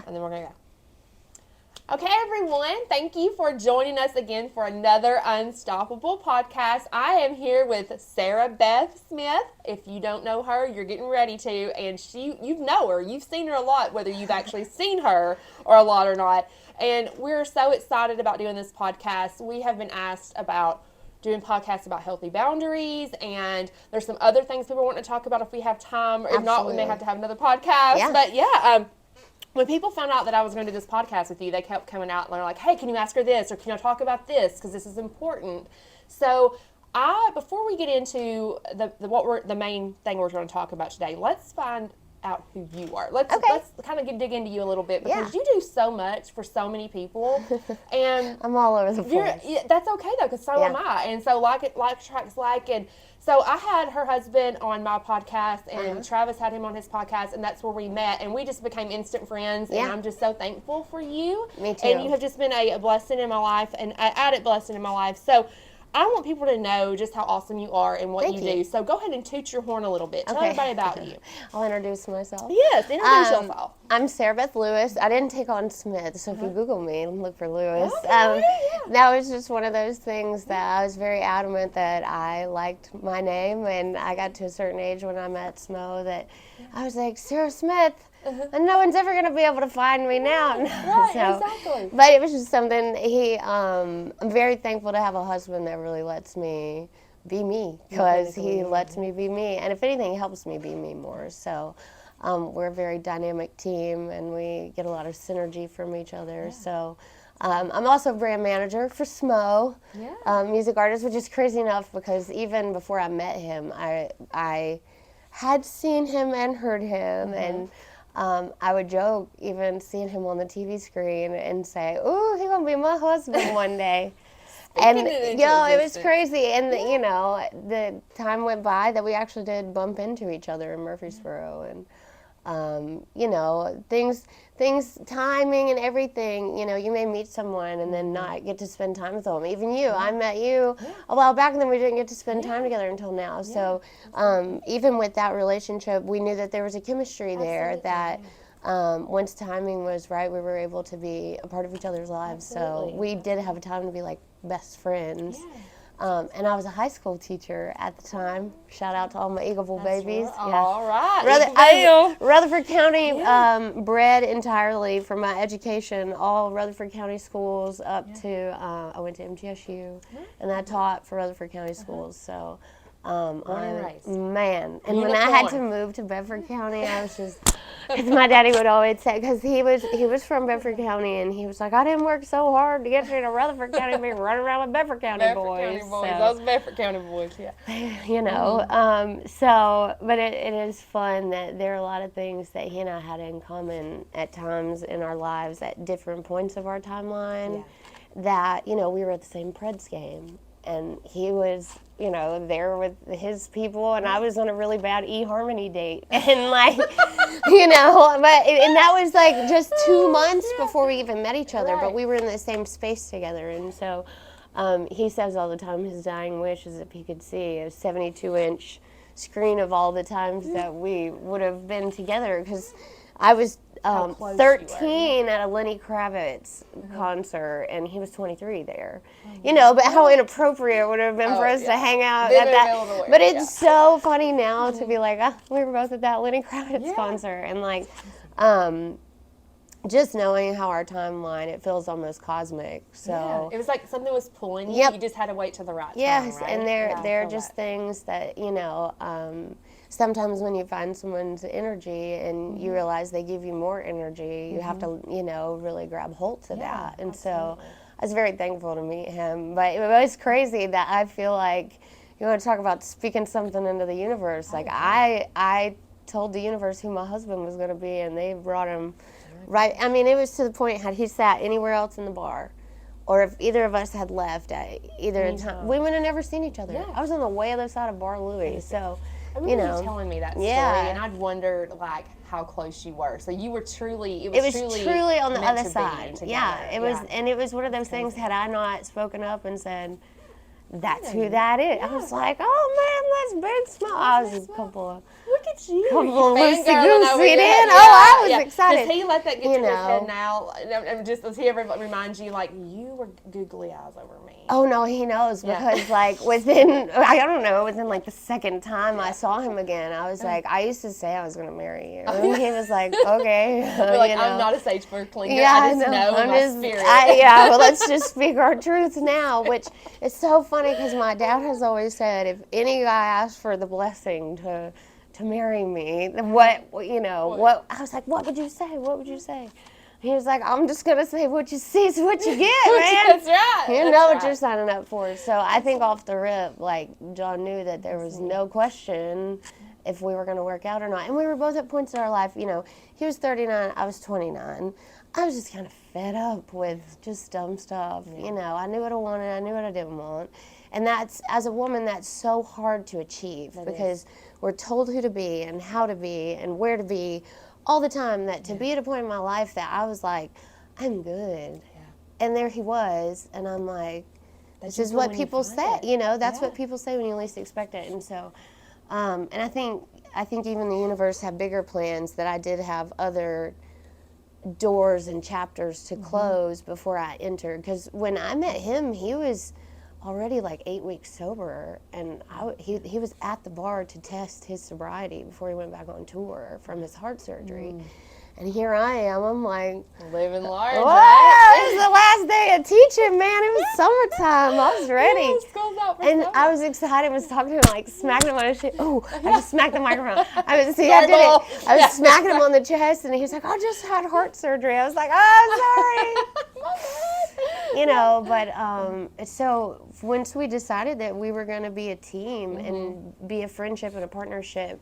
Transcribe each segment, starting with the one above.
And then we're going to go. Okay, everyone, thank you for joining us again for another Unstoppable podcast. I am here with Sara Beth Smith. If you don't know her, you're getting ready to, and you know her. You've seen her a lot, whether you've actually seen her or a lot or not. And we're so excited about doing this podcast. We have been asked about doing podcasts about healthy boundaries, and there's some other things people want to talk about if we have time. Or if not, we may have to have another podcast. Yeah. But yeah, when people found out that I was going to do this podcast with you, they kept coming out and they're like, hey, can you ask her this? Or can you talk about this? Because this is important. So before we get into the main thing we're going to talk about today, let's find out who you are. Let's kind of dig into you a little bit, because you do so much for so many people. And I'm all over the place. That's okay though, because so am I. And so like attracts like. And so I had her husband on my podcast, and Travis had him on his podcast, and that's where we met, and we just became instant friends. And I'm just so thankful for you. Me too. And you have just been a blessing in my life, and an added blessing in my life. So I want people to know just how awesome you are and what you do. So go ahead and toot your horn a little bit. Tell everybody about you. I'll introduce myself. Yes, introduce yourself. I'm Sara Beth Lewis. I didn't take on Smith, so if you Google me, look for Lewis. That was just one of those things that I was very adamant that I liked my name, and I got to a certain age when I met SMO that I was like, Sarah Smith. And no one's ever going to be able to find me now. Right, exactly. But it was just something, I'm very thankful to have a husband that really lets me be me, because he lets me be me. And if anything, he helps me be me more. So we're a very dynamic team, and we get a lot of synergy from each other. So I'm also a brand manager for SMO, music artist, which is crazy enough because even before I met him, I had seen him and heard him, and I would joke, even seeing him on the TV screen, and say, "Ooh, he's gonna be my husband one day." And it was crazy. And the time went by that we actually did bump into each other in Murfreesboro, and things, timing and everything. You may meet someone and then not get to spend time with them. Even you, I met you a while back, and then we didn't get to spend time together until now. So even with that relationship, we knew that there was a chemistry there that once timing was right, we were able to be a part of each other's lives. So we did have a time to be like best friends. And I was a high school teacher at the time. Shout out to all my Eagleville babies. Right. All right. Rutherford County, bred entirely for my education, all Rutherford County schools up to, I went to MTSU, and I taught for Rutherford County schools. So, Born and raised. Man. And when I had to move to Bedford County, I was just, because my daddy would always say, because he was from Bedford County, and he was like, I didn't work so hard to get you to Rutherford County to be running around with Bedford County boys. Those Bedford County boys, But it is fun that there are a lot of things that he and I had in common at times in our lives at different points of our timeline, that, we were at the same Preds game, and he was, there with his people, and I was on a really bad eHarmony date, and and that was like just 2 months before we even met each other, but we were in the same space together. And so he says all the time his dying wish is if he could see a 72-inch screen of all the times that we would have been together, because I was 13 at a Lenny Kravitz concert, and he was 23 there. But how inappropriate it would have been for us to hang out at that. But it's so funny now to be like, we were both at that Lenny Kravitz concert, and just knowing how our timeline, it feels almost cosmic. So it was like something was pulling you. You just had to wait till the right time. Yes, right? and there are just things that sometimes when you find someone's energy and you realize they give you more energy, you have to, really grab hold to that. And so I was very thankful to meet him. But it was crazy that I feel like, you want to talk about speaking something into the universe. Like I told the universe who my husband was going to be, and they brought him right. I mean, it was to the point, had he sat anywhere else in the bar, or if either of us had left at either time, we would have never seen each other. Yeah. I was on the way other side of Bar Louie, so... I remember you telling me that story, and I'd wondered how close you were. So you were truly, it was truly on the other side. It was, and it was one of those things. Had I not spoken up and said, "That's who that is," I was like, "Oh man, that's big smile." I was a couple of. Look at you. Come You on, loosey fangirling over goosey your in. head. Oh, I was excited. Does he let that get You to his head know. now? And just does he ever remind you, like, you were googly eyes over me? Oh, no, he knows Yeah. because, like, within like the second time I saw him again, I was like, I used to say I was going to marry you. And he was like, okay. You're like, you know. I'm not a Sagebird clinger. Yeah, I just know in my spirit. Well, let's just speak our truth now, which is so funny because my dad has always said, if any guy asks for the blessing to marry me, what I was like, what would you say? What would you say? He was like, I'm just going to say what you see is what you get, man. That's right. You know what you're signing up for. So I think off the rip, like, John knew that there was no question if we were going to work out or not. And we were both at points in our life, you know, he was 39, I was 29. I was just kind of fed up with just dumb stuff. You know, I knew what I wanted, I knew what I didn't want. And that's, as a woman, that's so hard to achieve because we're told who to be and how to be and where to be all the time, that to be at a point in my life that I was like, I'm good. Yeah. And there he was, and I'm like, this is what people say, you know, that's what people say when you least expect it. And so, and I think even the universe had bigger plans, that I did have other doors and chapters to close before I entered. Because when I met him, he was already like 8 weeks sober, and he was at the bar to test his sobriety before he went back on tour from his heart surgery. And here I am, I'm like, living large, whoa, right? it was the last day of teaching, man. It was summertime. I was ready. School's out for And summer. I was excited. I was talking to him, like, smacking him on his chest. Oh, I just smacked the microphone. I did it. I was smacking him on the chest, and he was like, I just had heart surgery. I was like, oh, sorry. You know, but so once we decided that we were going to be a team and be a friendship and a partnership,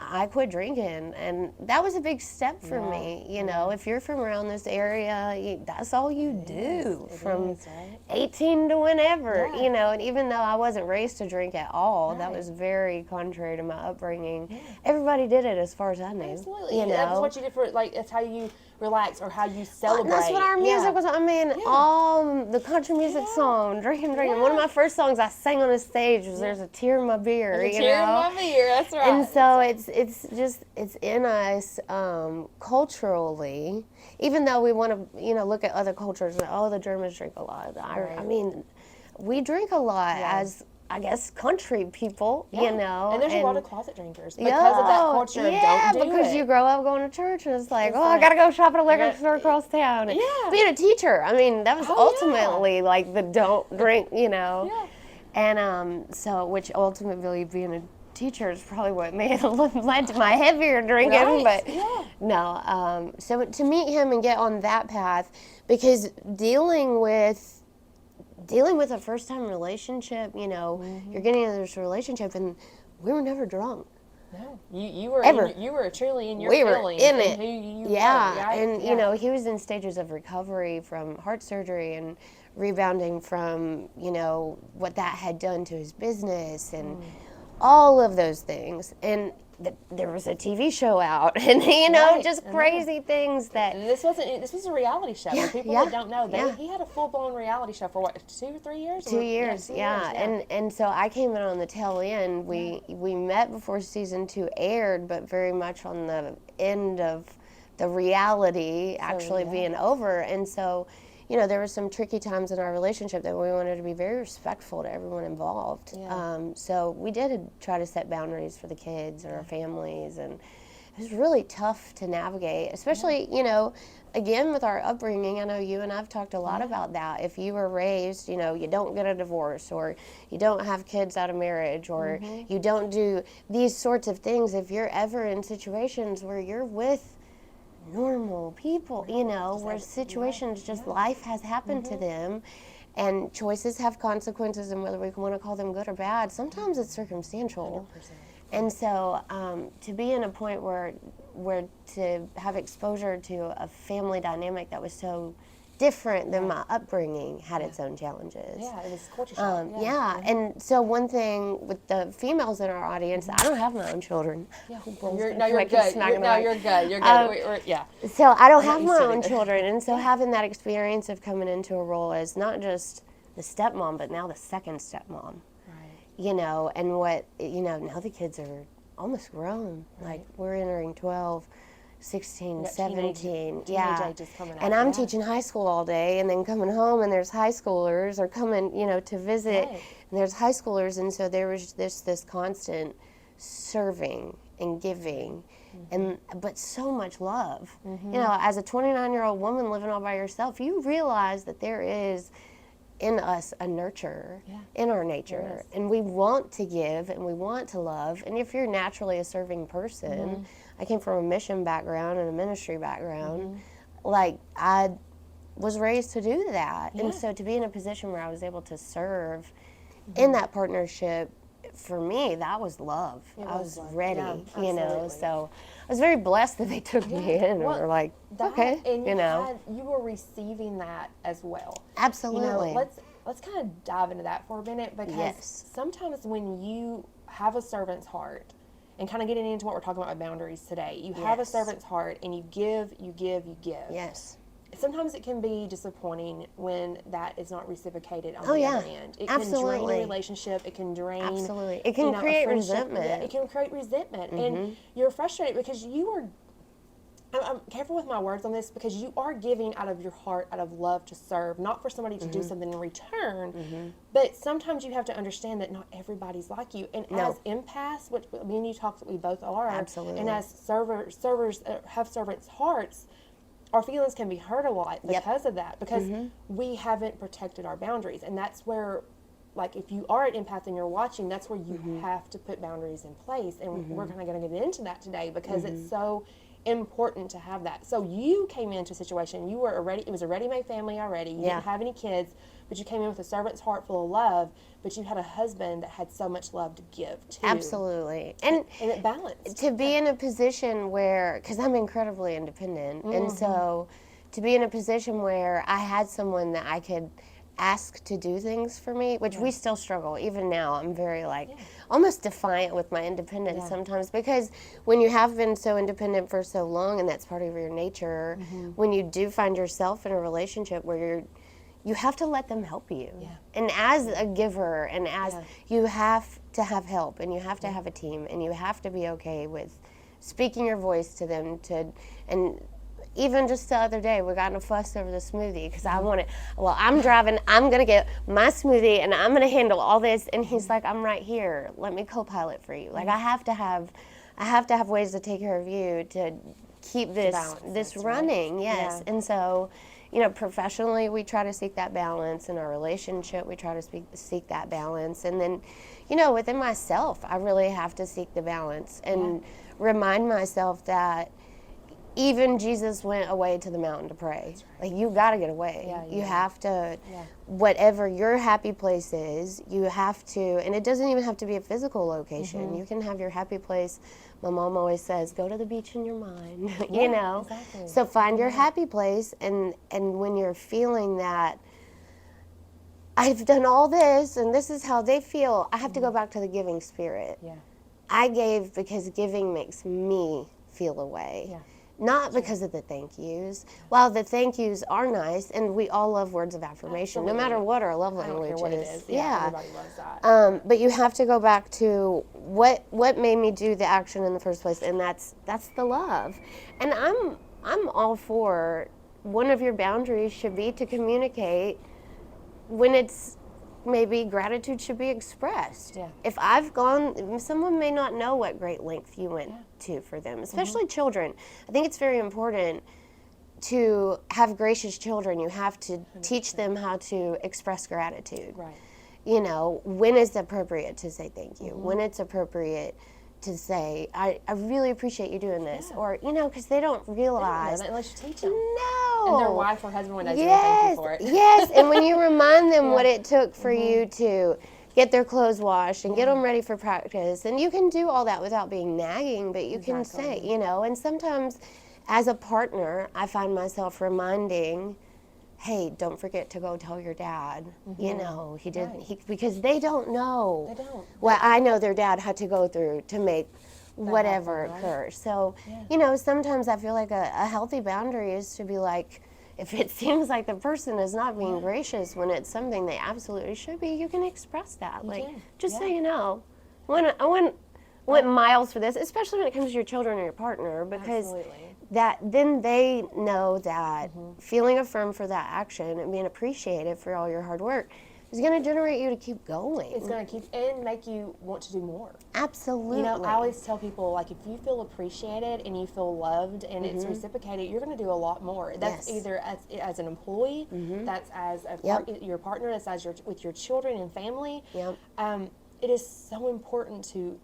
I quit drinking, and that was a big step for me. You know, if you're from around this area, that's all you do from 18 to whenever, you know. And even though I wasn't raised to drink at all, that was very contrary to my upbringing. Everybody did it, as far as I knew. Absolutely. You know, that's what you did for, like, it's how you relax or how you celebrate. That's what our music was. I mean, all the country music song, Drinking. One of my first songs I sang on a stage was "There's a Tear in My Beer." There's a tear in my beer. That's right. And so it's in us culturally. Even though we want to look at other cultures and the Germans drink a lot. I mean, we drink a lot as, I guess, country people, you know. And there's a lot of closet drinkers because of that culture of don't do because it. you grow up going to church and it's like, I got to go shop at a liquor store across town. And being a teacher, I mean, that was ultimately like the don't drink, you know. And so, which ultimately being a teacher is probably what may have led to my heavier drinking. But no, so to meet him and get on that path, because dealing with a first-time relationship, you know, you're getting into this relationship, and we were never drunk. No, you were ever. You were truly in your we feelings were in and it. Who you were, right? And you know, he was in stages of recovery from heart surgery and rebounding from, you know, what that had done to his business and all of those things. And there was a TV show out, and you know, just crazy things that. And this was a reality show. For people that don't know, he had a full-blown reality show for what, 2 or 3 years? 2 years, And so I came in on the tail end. We met before season 2 aired, but very much on the end of the reality actually being over. And so, you know, there were some tricky times in our relationship that we wanted to be very respectful to everyone involved. So we did try to set boundaries for the kids and our families, and it was really tough to navigate, especially, you know, again, with our upbringing. I know you and I've talked a lot about that. If you were raised, you know, you don't get a divorce, or you don't have kids out of marriage, or you don't do these sorts of things, if you're ever in situations where you're with normal people, you know, where situations, just life has happened to them, and choices have consequences, and whether we want to call them good or bad, sometimes it's circumstantial. 100%. And so to be in a point where to have exposure to a family dynamic that was so different than my upbringing had its own challenges. Yeah, it was culture shock. And so one thing with the females in our audience, I don't have my own children. Yeah, you're good. You're good. You're good. So I don't have my own children, and so having that experience of coming into a role as not just the stepmom, but now the second stepmom. You know, and what, you know, now the kids are almost grown. Right. Like, we're entering 12, 16, got 17. teenage ages coming up. And I'm Yeah. teaching high school all day, and then coming home, and there's high schoolers, or coming, to visit, Right. and there's high schoolers, and so there was this constant serving and giving, but so much love. As a 29-year-old woman living all by yourself, you realize that there is in us a nurture in our nature, Yes. and we want to give and we want to love. And if you're naturally a serving person, I came from a mission background and a ministry background, like, I was raised to do that. And so to be in a position where I was able to serve in that partnership, for me, that was love. I was love. ready, Yeah, absolutely. so I was very blessed that they took me in and were like, okay, and you were receiving that as well. Absolutely. Let's kind of dive into that for a minute, because sometimes when you have a servant's heart, and kind of getting into what we're talking about with boundaries today, you have a servant's heart, and you give. Yes. Sometimes it can be disappointing when that is not reciprocated on Oh, the yeah. other end. It Absolutely. can drain a relationship. It can drain. Absolutely. It can create a friendship. resentment. Yeah, it can create resentment. And you're frustrated because you are, I'm careful with my words on this, because you are giving out of your heart, out of love to serve, not for somebody to do something in return. But sometimes you have to understand that not everybody's like you. And as empaths, which me and you talk that we both are, Absolutely. and as servers have servants' hearts, our feelings can be hurt a lot because of that, because we haven't protected our boundaries. And that's where, like, if you are an empath and you're watching, that's where you have to put boundaries in place. And we're kind of going to get into that today, because it's so important to have that. So you came into a situation, it was a ready-made family already. You didn't have any kids, but you came in with a servant's heart full of love, but you had a husband that had so much love to give too. Absolutely. And it balanced. To be in a position where, because I'm incredibly independent, and so to be in a position where I had someone that I could ask to do things for me, which we still struggle. Even now, I'm very, almost defiant with my independence sometimes, because when you have been so independent for so long, and that's part of your nature, when you do find yourself in a relationship where you have to let them help you. And as a giver, and as you have to have help, and you have to have a team, and you have to be okay with speaking your voice to them, and even just the other day, we got in a fuss over the smoothie, because I'm driving, I'm going to get my smoothie, and I'm going to handle all this. And he's like, I'm right here. Let me co-pilot for you. Like, I have to have ways to take care of you, to keep this running. Right? Yes. And so, professionally, we try to seek that balance. In our relationship, we try to seek that balance. And then, within myself, I really have to seek the balance and remind myself that even Jesus went away to the mountain to pray. Like, you got to get away. You have to, whatever your happy place is, you have to, and it doesn't even have to be a physical location. You can have your happy place. My mom always says, go to the beach in your mind, Exactly. So find your happy place, and when you're feeling that, I've done all this, and this is how they feel, I have to go back to the giving spirit. I gave because giving makes me feel a way. Not because of the thank yous. While the thank yous are nice, and we all love words of affirmation, no matter what our love language I don't care what is. it is. Everybody loves that. But you have to go back to what made me do the action in the first place, and that's the love. And I'm all for, one of your boundaries should be to communicate when it's, maybe gratitude should be expressed. If I've gone, someone may not know what great length you went to for them, especially children. I think it's very important to have gracious children. You have to teach them how to express gratitude. When it's appropriate to say thank you, when it's appropriate to say, I really appreciate you doing this, or, because they don't realize. They don't know that unless you teach them. No. And their wife or husband, when they say thank you for it. Yes, and when you remind them what it took for you to get their clothes washed and get them ready for practice, and you can do all that without being nagging, but you can say, and sometimes as a partner, I find myself reminding, hey, don't forget to go tell your dad, he did, because they don't know. They don't. What I know their dad had to go through to make whatever occur. So, sometimes I feel like a healthy boundary is to be like, if it seems like the person is not being gracious when it's something they absolutely should be, you can express that. Just so you know, when went miles for this, especially when it comes to your children or your partner, because Absolutely. that then they know that feeling affirmed for that action and being appreciated for all your hard work is going to generate you to keep going. It's going to keep and make you want to do more. Absolutely. You know, I always tell people, like, if you feel appreciated and you feel loved and it's reciprocated, you're going to do a lot more. That's either as an employee, that's as a your partner, that's as with your children and family. It is so important to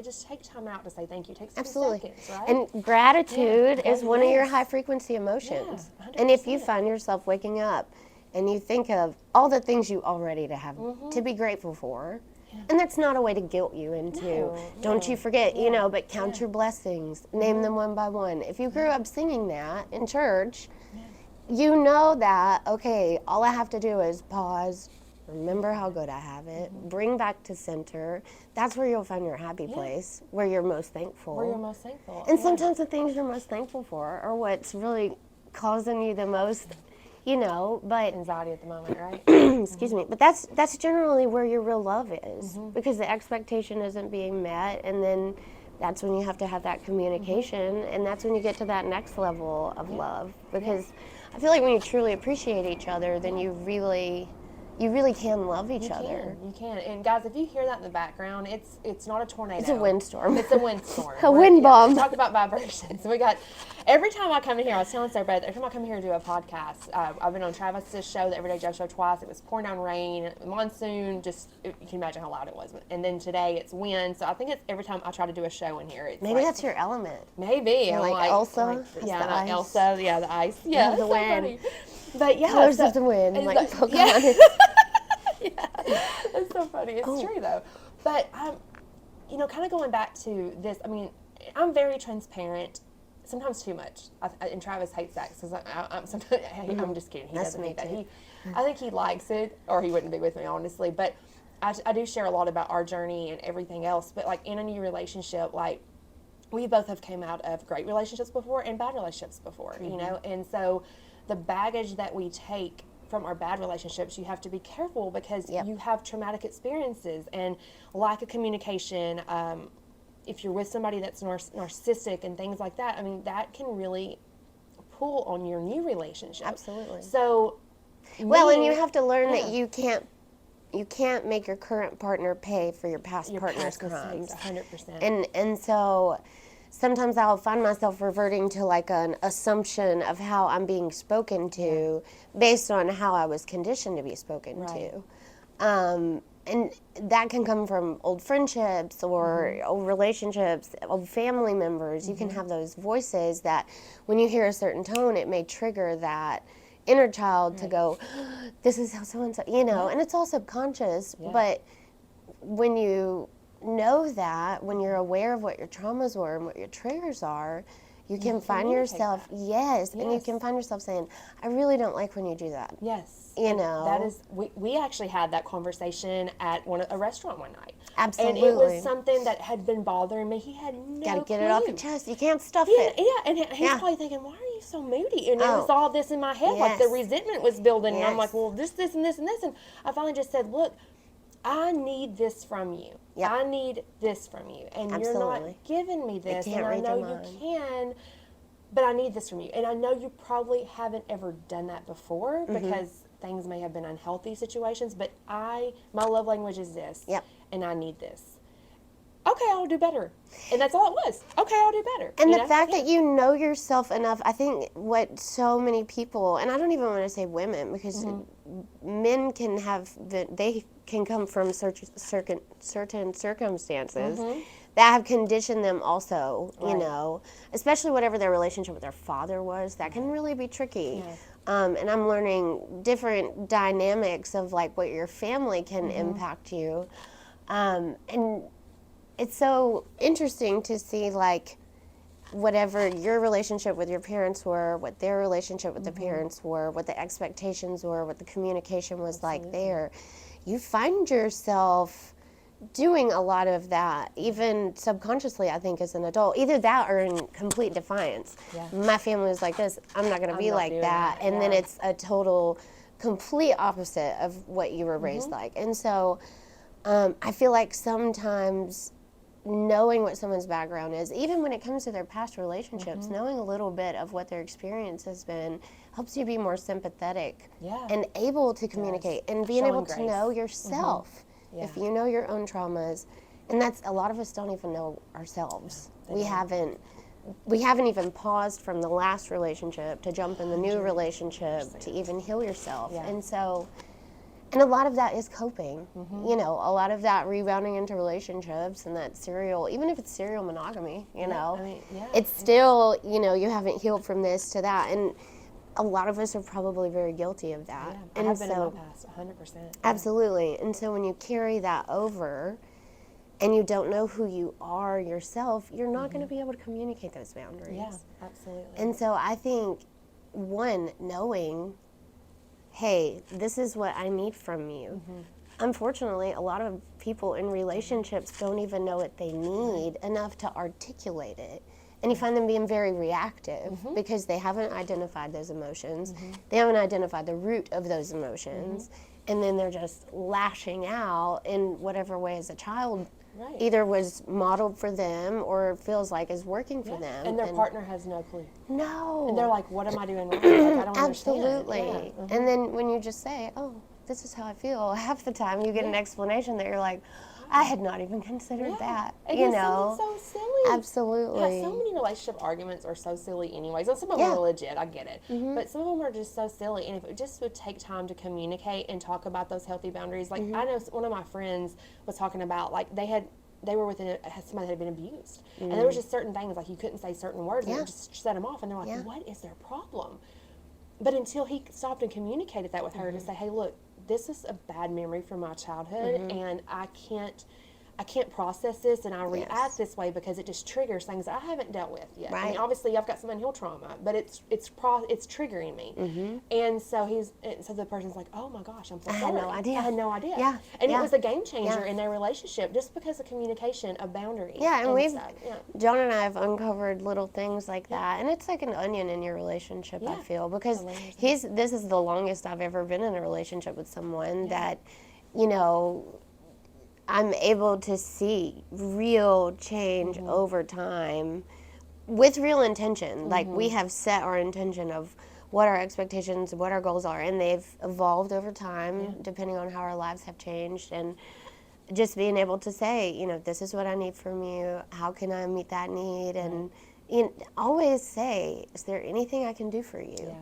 just take time out to say thank you. Take some seconds, right? And gratitude is one of your high frequency emotions. And if you find yourself waking up and you think of all the things you already have to be grateful for, and that's not a way to guilt you into, don't you forget, you know, but count your blessings, name them one by one. If you grew up singing that in church, you know that, okay, all I have to do is pause, remember how good I have it, bring back to center. That's where you'll find your happy place, where you're most thankful. Where you're most thankful. And sometimes the things you're most thankful for are what's really causing you the most, you know, but anxiety at the moment, right? excuse me, but that's generally where your real love is, because the expectation isn't being met, and then that's when you have to have that communication, and that's when you get to that next level of love, because I feel like when you truly appreciate each other, then you really can love each other. You can. And guys, if you hear that in the background, it's not a tornado. It's a windstorm. It's a windstorm. A wind bomb. Talk about vibrations. We got, every time I come in here, I was telling Sara Beth, every time I come here to do a podcast, I've been on Travis's show, the Everyday Joe show, twice. It was pouring down rain, monsoon, you can imagine how loud it was. And then today it's wind. So I think it's every time I try to do a show in here. It's maybe that's your element. Maybe. You're like Elsa. Like Elsa. Yeah, the ice. Yeah, the wind. Funny. But yeah. Colors of the wind. Like Pokemon. Yeah, it's so funny. It's true though. But you know, kind of going back to this. I mean, I'm very transparent. Sometimes too much. And Travis hates that because I'm just kidding. He doesn't hate that. I think he likes it, or he wouldn't be with me, honestly. But I do share a lot about our journey and everything else. But like in a new relationship, like we both have came out of great relationships before and bad relationships before. You know, and so the baggage that we take from our bad relationships, you have to be careful because you have traumatic experiences and lack of communication. If you're with somebody that's narcissistic and things like that, I mean, that can really pull on your new relationship. Absolutely. So, and you have to learn that you can't make your current partner pay for your past partner's crimes. 100%. And so sometimes I'll find myself reverting to like an assumption of how I'm being spoken to based on how I was conditioned to be spoken to. And that can come from old friendships or old relationships, old family members. You can have those voices that when you hear a certain tone, it may trigger that inner child to go, this is how so-and-so, you know, and it's all subconscious. But when you know that, when you're aware of what your traumas were and what your triggers are, you can find yourself, and you can find yourself saying, I really don't like when you do that. Yes. You know. That is, we actually had that conversation at a restaurant one night. Absolutely. And it was something that had been bothering me. He had no Got to get clue. it off your chest. You can't stuff it. Yeah, and he's probably thinking, why are you so moody? And it was all this in my head, like the resentment was building. And I'm like, well, this and this and this. And I finally just said, look, I need this from you. Yep. I need this from you. And you're not giving me this. And I know you can, but I need this from you. And I know you probably haven't ever done that before because things may have been unhealthy situations, but my love language is this. Yep. And I need this. Okay, I'll do better. And that's all it was. Okay, I'll do better. And the fact that you know yourself enough, I think what so many people, and I don't even want to say women, because men can they can come from certain circumstances that have conditioned them also, you know, especially whatever their relationship with their father was, that can really be tricky. Yes. And I'm learning different dynamics of like what your family can impact you. And it's so interesting to see like whatever your relationship with your parents were, what their relationship with the parents were, what the expectations were, what the communication was like there. You find yourself doing a lot of that, even subconsciously, I think, as an adult. Either that or in complete defiance. Yeah. My family was like this, I'm not going to be like that. And then it's a total, complete opposite of what you were raised like. And so I feel like sometimes knowing what someone's background is, even when it comes to their past relationships, knowing a little bit of what their experience has been helps you be more sympathetic and able to communicate and being Showing able to grace. know yourself. Yeah. If you know your own traumas, and that's a lot of us don't even know ourselves. We haven't even paused from the last relationship to jump in the new relationship to even heal yourself. Yeah. And so, and a lot of that is coping. You know, a lot of that rebounding into relationships and that serial, even if it's serial monogamy, you know, I mean, it's still, you know, you haven't healed from this to that. And a lot of us are probably very guilty of that. I And have been in my so, past, 100%. absolutely. And so when you carry that over and you don't know who you are yourself, you're not going to be able to communicate those boundaries. Yeah, absolutely. And so I think, one, knowing, hey, this is what I need from you. Unfortunately, a lot of people in relationships don't even know what they need enough to articulate it. And you find them being very reactive because they haven't identified those emotions. They haven't identified the root of those emotions. And then they're just lashing out in whatever way as a child either was modeled for them or feels like is working for them. And their partner has no clue. No. And they're like, what am I doing wrong? Like, I don't Absolutely. understand. Yeah. And then when you just say, oh, this is how I feel, half the time you get an explanation that you're like, I had not even considered that. And you it's know? something so silly. Absolutely. Yeah, so many relationship arguments are so silly anyways. And some of them are legit, I get it. But some of them are just so silly. And if it just would take time to communicate and talk about those healthy boundaries. Like, I know one of my friends was talking about, like, they were with somebody that had been abused. And there was just certain things, like you couldn't say certain words and it just set them off. And they're like, what is their problem? But until he stopped and communicated that with her to say, hey, look, this is a bad memory from my childhood and I can't process this and I react this way because it just triggers things I haven't dealt with yet. I mean, obviously I've got some unhealed trauma, but it's triggering me. And so the person's like, oh my gosh, I'm so sorry. I had no idea. I had no idea. Yeah. And it was a game changer in their relationship just because of communication of boundaries. Yeah, and we've, stuff. John and I have uncovered little things like that. And it's like an onion in your relationship, I feel, because this is the longest I've ever been in a relationship with someone that, you know, I'm able to see real change over time with real intention. Like, we have set our intention of what our expectations, what our goals are, and they've evolved over time depending on how our lives have changed. And just being able to say, you know, this is what I need from you. How can I meet that need? And always say, is there anything I can do for you? Yeah.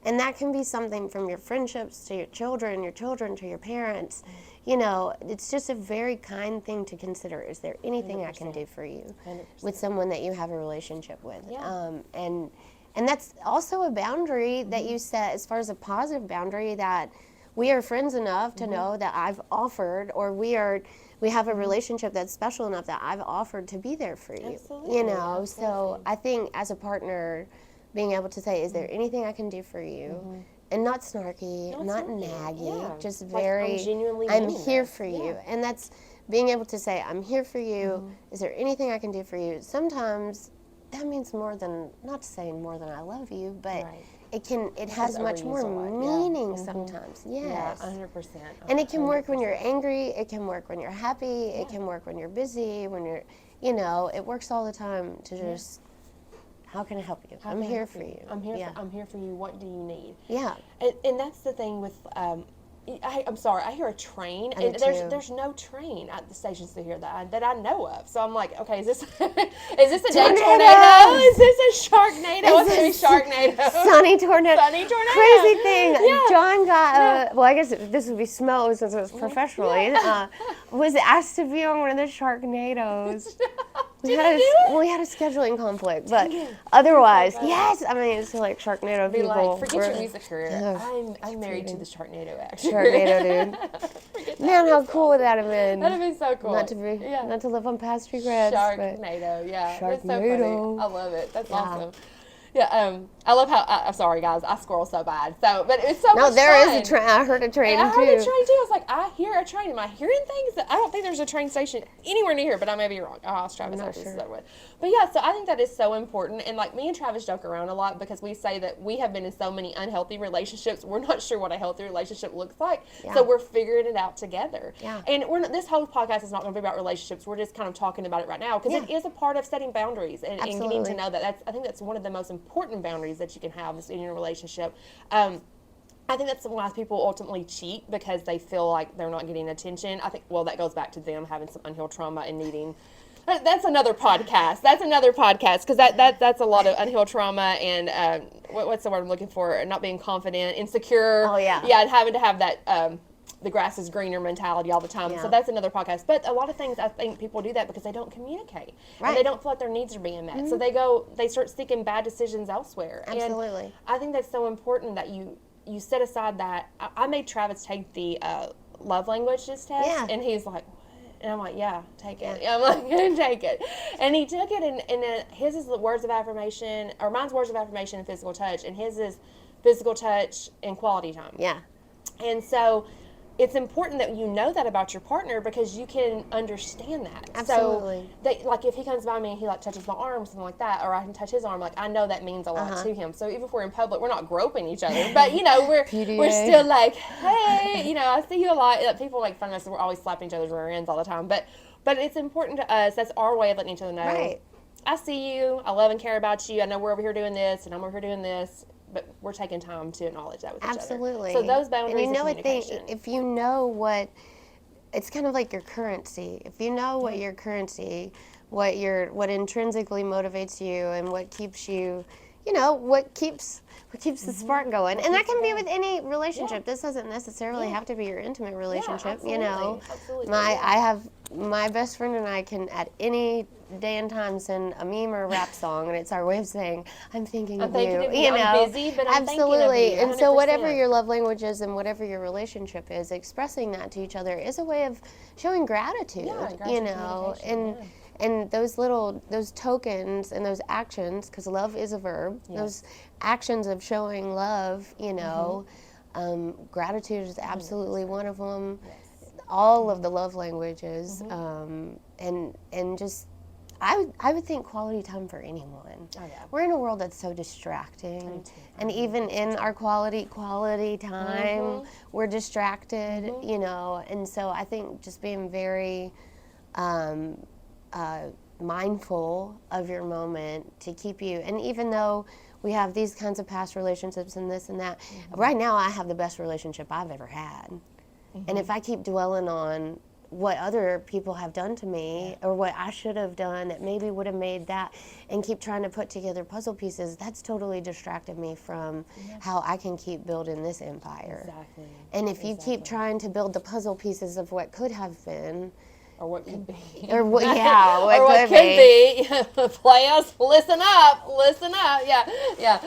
And that can be something from your friendships to your children to your parents. You know, it's just a very kind thing to consider. Is there anything 100%. I can do for you 100%. with someone that you have a relationship with? Yeah. And that's also a boundary that you set as far as a positive boundary, that we are friends enough to know that I've offered, or we have a relationship that's special enough that I've offered to be there for you. Absolutely. You know, Absolutely. so I think as a partner, being able to say, is there anything I can do for you? And not snarky, not naggy, just very, I'm here for you. And that's being able to say, I'm here for you. Is there anything I can do for you? Sometimes that means more than, not saying more than I love you, but it has much more meaning sometimes. Yes. Yeah, 100%. And it can work when you're angry, it can work when you're happy, it can work when you're busy, when you're, you know, it works all the time to just, how can I help you? I'm here for you. I'm here for you. What do you need? Yeah. And that's the thing with, I'm sorry, I hear a train, and there's no train at the stations to hear that I know of. So I'm like, okay, is this a day tornado? Is this a Sharknado? It's a Sharknado. Sunny tornado. Sunny tornado. Crazy thing. John got, well, I guess this would be SMO since it was professionally, was asked to be on one of the Sharknados. We had a scheduling conflict, but otherwise, yes. I mean, it's like Sharknado be people. Like, forget your music career. I'm married to the Sharknado actor. Sharknado, dude. Man, how cool would that have been? That'd have been so cool. Not to live on past regrets. Sharknado, yeah. Sharknado. That's so funny. I love it. That's awesome. Yeah, I love how, I'm sorry guys, I squirrel so bad. So, but it's so No, much there fun. is a train. I heard a train I heard too. a train too. I was like, I hear a train. Am I hearing things? I don't think there's a train station anywhere near here, but I may be wrong. I'll ask Travis I'm not after this is sure. over with. But yeah, so I think that is so important. And like me and Travis joke around a lot because we say that we have been in so many unhealthy relationships. We're not sure what a healthy relationship looks like. Yeah. So we're figuring it out together. Yeah. And we're not, this whole podcast is not going to be about relationships. We're just kind of talking about it right now because it is a part of setting boundaries and getting to Absolutely. know that. I think that's one of the most important boundaries that you can have in your relationship. I think that's why people ultimately cheat because they feel like they're not getting attention. I think, well, that goes back to them having some unhealed trauma and needing. That's another podcast. Because that's a lot of unhealed trauma and what's the word I'm looking for? Not being confident, insecure. Oh, yeah. Yeah, and having to have that the grass is greener mentality all the time. Yeah. So that's another podcast. But a lot of things, I think people do that because they don't communicate. Right. And they don't feel like their needs are being met. So they start seeking bad decisions elsewhere. Absolutely. And I think that's so important that you set aside that. I made Travis take the love languages test. Yeah. And he's like, what? And I'm like, yeah, take it. I'm like, take it. And he took it, and his is words of affirmation, or mine's words of affirmation and physical touch, and his is physical touch and quality time. Yeah. And so it's important that you know that about your partner because you can understand that. Absolutely. So, like, if he comes by me and he, like, touches my arm, something like that, or I can touch his arm, like, I know that means a lot to him. So even if we're in public, we're not groping each other. But, you know, we're still like, hey, you know, I see you a lot. People make fun of us. We're always slapping each other's rear ends all the time. But it's important to us. That's our way of letting each other know. Right. I see you. I love and care about you. I know we're over here doing this, and I'm over here doing this. But we're taking time to acknowledge that with each other. Absolutely. So those boundaries and you know of communication. if you know what, it's kind of like your currency. If you know what your currency, what intrinsically motivates you, and what keeps you, you know, what keeps the spark going. And that can be with any relationship. This doesn't necessarily have to be your intimate relationship. You know, Absolutely. I have my best friend and I can at any day and time send a meme or a rap song, and it's our way of saying I'm thinking of you. You know, I'm busy, but I'm absolutely. thinking of you, And so whatever 100%. your love language is and whatever your relationship is, expressing that to each other is a way of showing gratitude. You know, and those tokens and those actions, because love is a verb. Yes. Those actions of showing love, you know, gratitude is absolutely one of them. Yes. All of the love languages, and just. I would think quality time for anyone. Oh, yeah. We're in a world that's so distracting, and even in our quality time, we're distracted, you know. And so I think just being very mindful of your moment to keep you. And even though we have these kinds of past relationships and this and that, right now I have the best relationship I've ever had. And if I keep dwelling on what other people have done to me or what I should have done that maybe would have made that, and keep trying to put together puzzle pieces, that's totally distracted me from how I can keep building this empire. Exactly. And if you keep trying to buid the puzzle pieces of what could have been, or what could be, or what, yeah, what, or what could be. Players, listen up, yeah.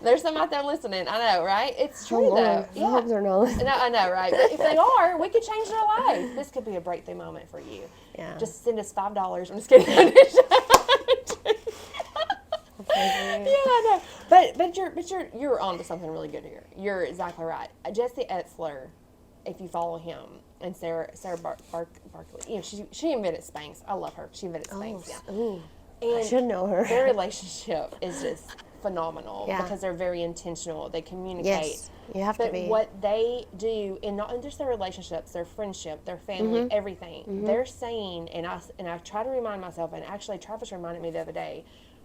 There's some out there listening. I know, right? It's true, though. I hope they're not. No, I know, right? But if they are, we could change their life. This could be a breakthrough moment for you. Yeah. Just send us $5. I'm just kidding. Yeah, I know. But you're onto something really good here. You're exactly right. Jesse Etzler, if you follow him, and Sarah Barkley, you know, she invented Spanx. I love her. She invented Spanx. I should know her. Their relationship is just phenomenal because they're very intentional. They communicate. Yes, you have to be. But what they do, and not just their relationships, their friendship, their family, everything, they're saying, and I try to remind myself, and actually Travis reminded me the other day,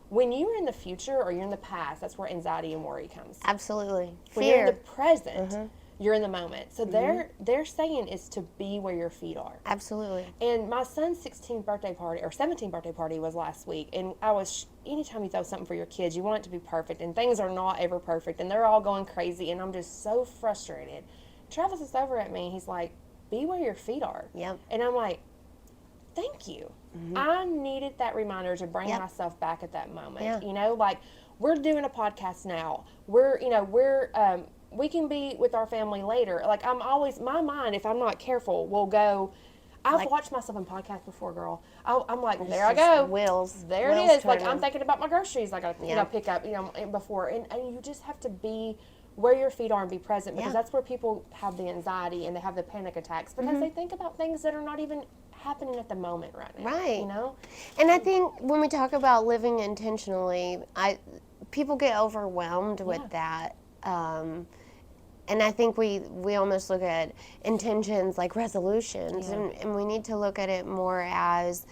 when you're in the future or you're in the past, that's where anxiety and worry comes. Absolutely. When you're in the present, you're in the moment. So their saying is to be where your feet are. Absolutely. And my son's 16th birthday party, or 17th birthday party was last week. And anytime you throw something for your kids, you want it to be perfect. And things are not ever perfect. And they're all going crazy. And I'm just so frustrated. Travis is over at me. He's like, be where your feet are. Yep. And I'm like, thank you. I needed that reminder to bring myself back at that moment. Yeah. You know, like, we're doing a podcast now. We can be with our family later. Like, my mind, if I'm not careful, will go, I've watched myself in podcasts before, girl. I'm like, there I go. Wheels. There wheels it is. Like, turning. I'm thinking about my groceries I got to pick up, before. And you just have to be where your feet are and be present, because that's where people have the anxiety and they have the panic attacks, because they think about things that are not even happening at the moment right now. Right. You know? And I think when we talk about living intentionally, people get overwhelmed with that. And I think we almost look at intentions like resolutions, and we need to look at it more as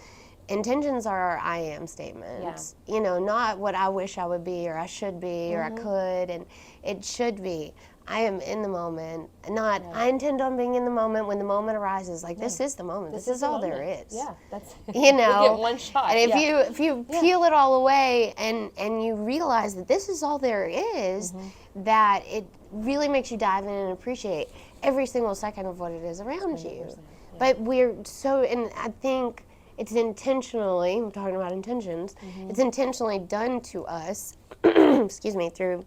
intentions are our I am statements. You know, not what I wish I would be or I should be or I could, and it should be. I am in the moment, not I intend on being in the moment when the moment arises. Like, this is the moment. This is all there is. Yeah, that's you know. We get one shot. And if you peel it all away and you realize that this is all there is, that it really makes you dive in and appreciate every single second of what it is around you. Yeah. But we're so, and I think it's intentionally, I'm talking about intentions, it's intentionally done to us, excuse me, through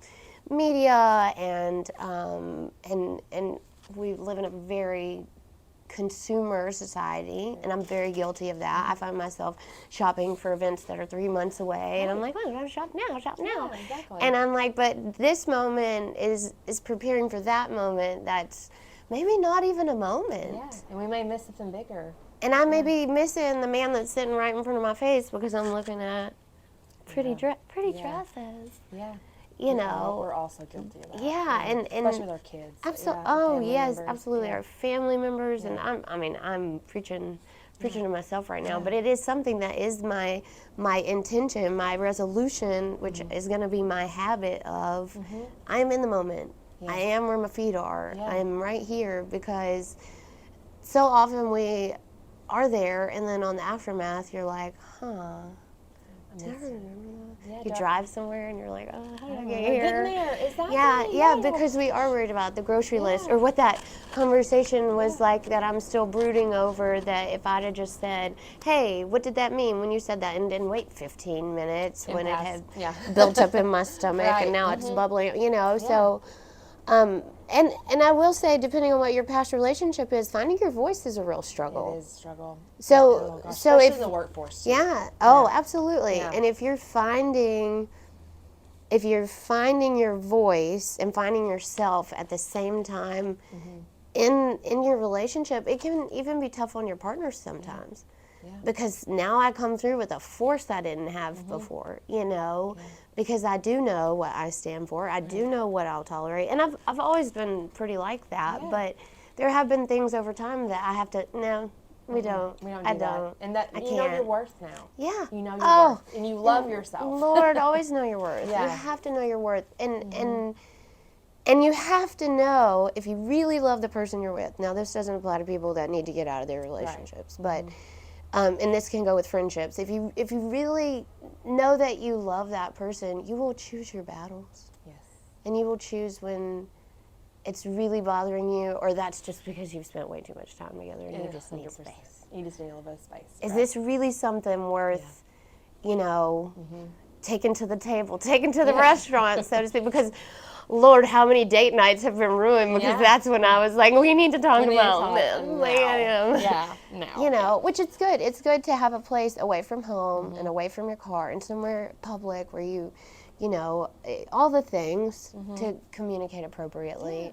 media and we live in a very consumer society, and I'm very guilty of that. I find myself shopping for events that are 3 months away, and I'm like, oh, shop now. Yeah, exactly. And I'm like, but this moment is preparing for that moment that's maybe not even a moment. Yeah, and we may miss something bigger. And I may be missing the man that's sitting right in front of my face because I'm looking at pretty dresses. Yeah. You know, we're also guilty of that. Yeah, and especially with our kids. Absolutely. Yeah, oh, family yes, members. absolutely. Yeah. Our family members, and I'm preaching to myself right now. But it is something that is my intention, my resolution, which is going to be my habit of. I'm in the moment. I am where my feet are. I'm right here, because so often we are there, and then on the aftermath, you're like, huh. Did I remember that? You drive somewhere and you're like, oh, how did I get here? Getting there. Is that Yeah, because we are worried about the grocery list, or what that conversation was like that I'm still brooding over, that if I'd have just said, hey, what did that mean when you said that, and didn't wait 15 minutes when it had built up in my stomach and now it's bubbling, so... And I will say, depending on what your past relationship is, finding your voice is a real struggle. It is a struggle. So especially if in the workforce. Too. Yeah. Oh, absolutely. Yeah. And if you're finding your voice and finding yourself at the same time in your relationship, it can even be tough on your partners sometimes. Yeah. Because now I come through with a force I didn't have before, because I do know what I stand for. I do know what I'll tolerate. And I've always been pretty like that, but there have been things over time that I have to, no, we don't. I don't. And that I you know can't. your worth now. Yeah. You know your worth. And you love yourself. Lord, always know your worth. Yeah. You have to know your worth. And you have to know if you really love the person you're with. Now, this doesn't apply to people that need to get out of their relationships, but... and this can go with friendships. If you really know that you love that person, you will choose your battles. Yes. And you will choose when it's really bothering you, or that's just because you've spent way too much time together and you just need space. You just need a little bit of space. Is this really something worth, taking to the table, taking to the restaurant, so to speak? Because... Lord, how many date nights have been ruined, because that's when I was like, we need to talk about this. Which it's good. It's good to have a place away from home and away from your car and somewhere public where you all the things to communicate appropriately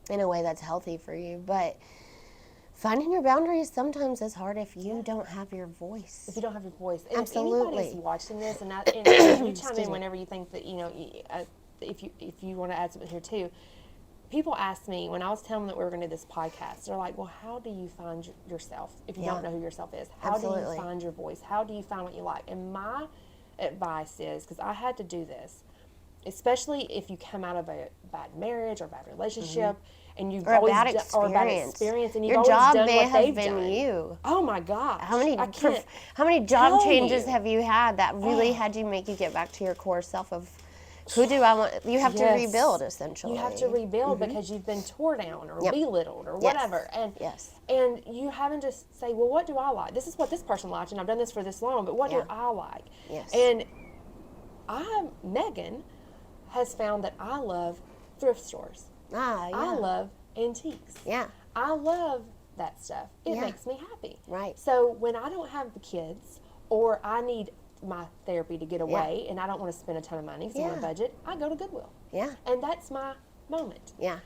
in a way that's healthy for you. But finding your boundaries sometimes is hard if you don't have your voice. If you don't have your voice. And absolutely. If anybody's watching this, and you chime in whenever you think that, if you want to add something here too, people ask me, when I was telling them that we were going to do this podcast, they're like, well, how do you find yourself if you don't know who yourself is? How do you find your voice? How do you find what you like? And my advice is, because I had to do this, especially if you come out of a bad marriage or a bad relationship, and you've always bad experience, and you've your always job done may what have they've been done. you. Oh my gosh! How many job changes have you had that really had you make you get back to your core self of who do I want? You have to rebuild, essentially. You have to rebuild because you've been tore down or belittled or whatever. And and you having to say, well, what do I like? This is what this person likes, and I've done this for this long, but what do I like? Yes. And Megan has found that I love thrift stores. I love antiques. Yeah. I love that stuff. It Yeah. makes me happy. Right. So when I don't have the kids, or I need my therapy to get away, and I don't want to spend a ton of money because I'm on a Yeah. budget, I go to Goodwill. Yeah. And that's my moment. Yeah.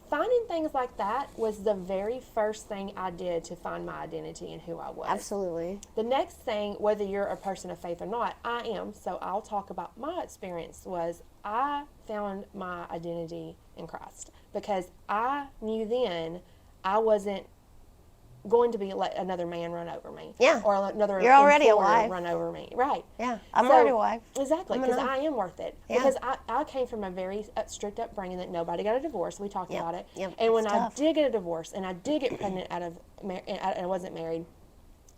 Finding things like that was the very first thing I did to find my identity and who I was. Absolutely. The next thing, whether you're a person of faith or not, I am, so I'll talk about my experience, was I found my identity in Christ. Because I knew then I wasn't going to be let another man run over me. Yeah. Or another You're already a employer wife. run over me. Right. Yeah. I'm So- already a wife. Exactly, I'm because enough. I am worth it. Yeah. Because I came from a very strict upbringing that nobody got a divorce. We talked Yep, about it. yep, And when it's I tough. did get a divorce and I did get pregnant and I wasn't married,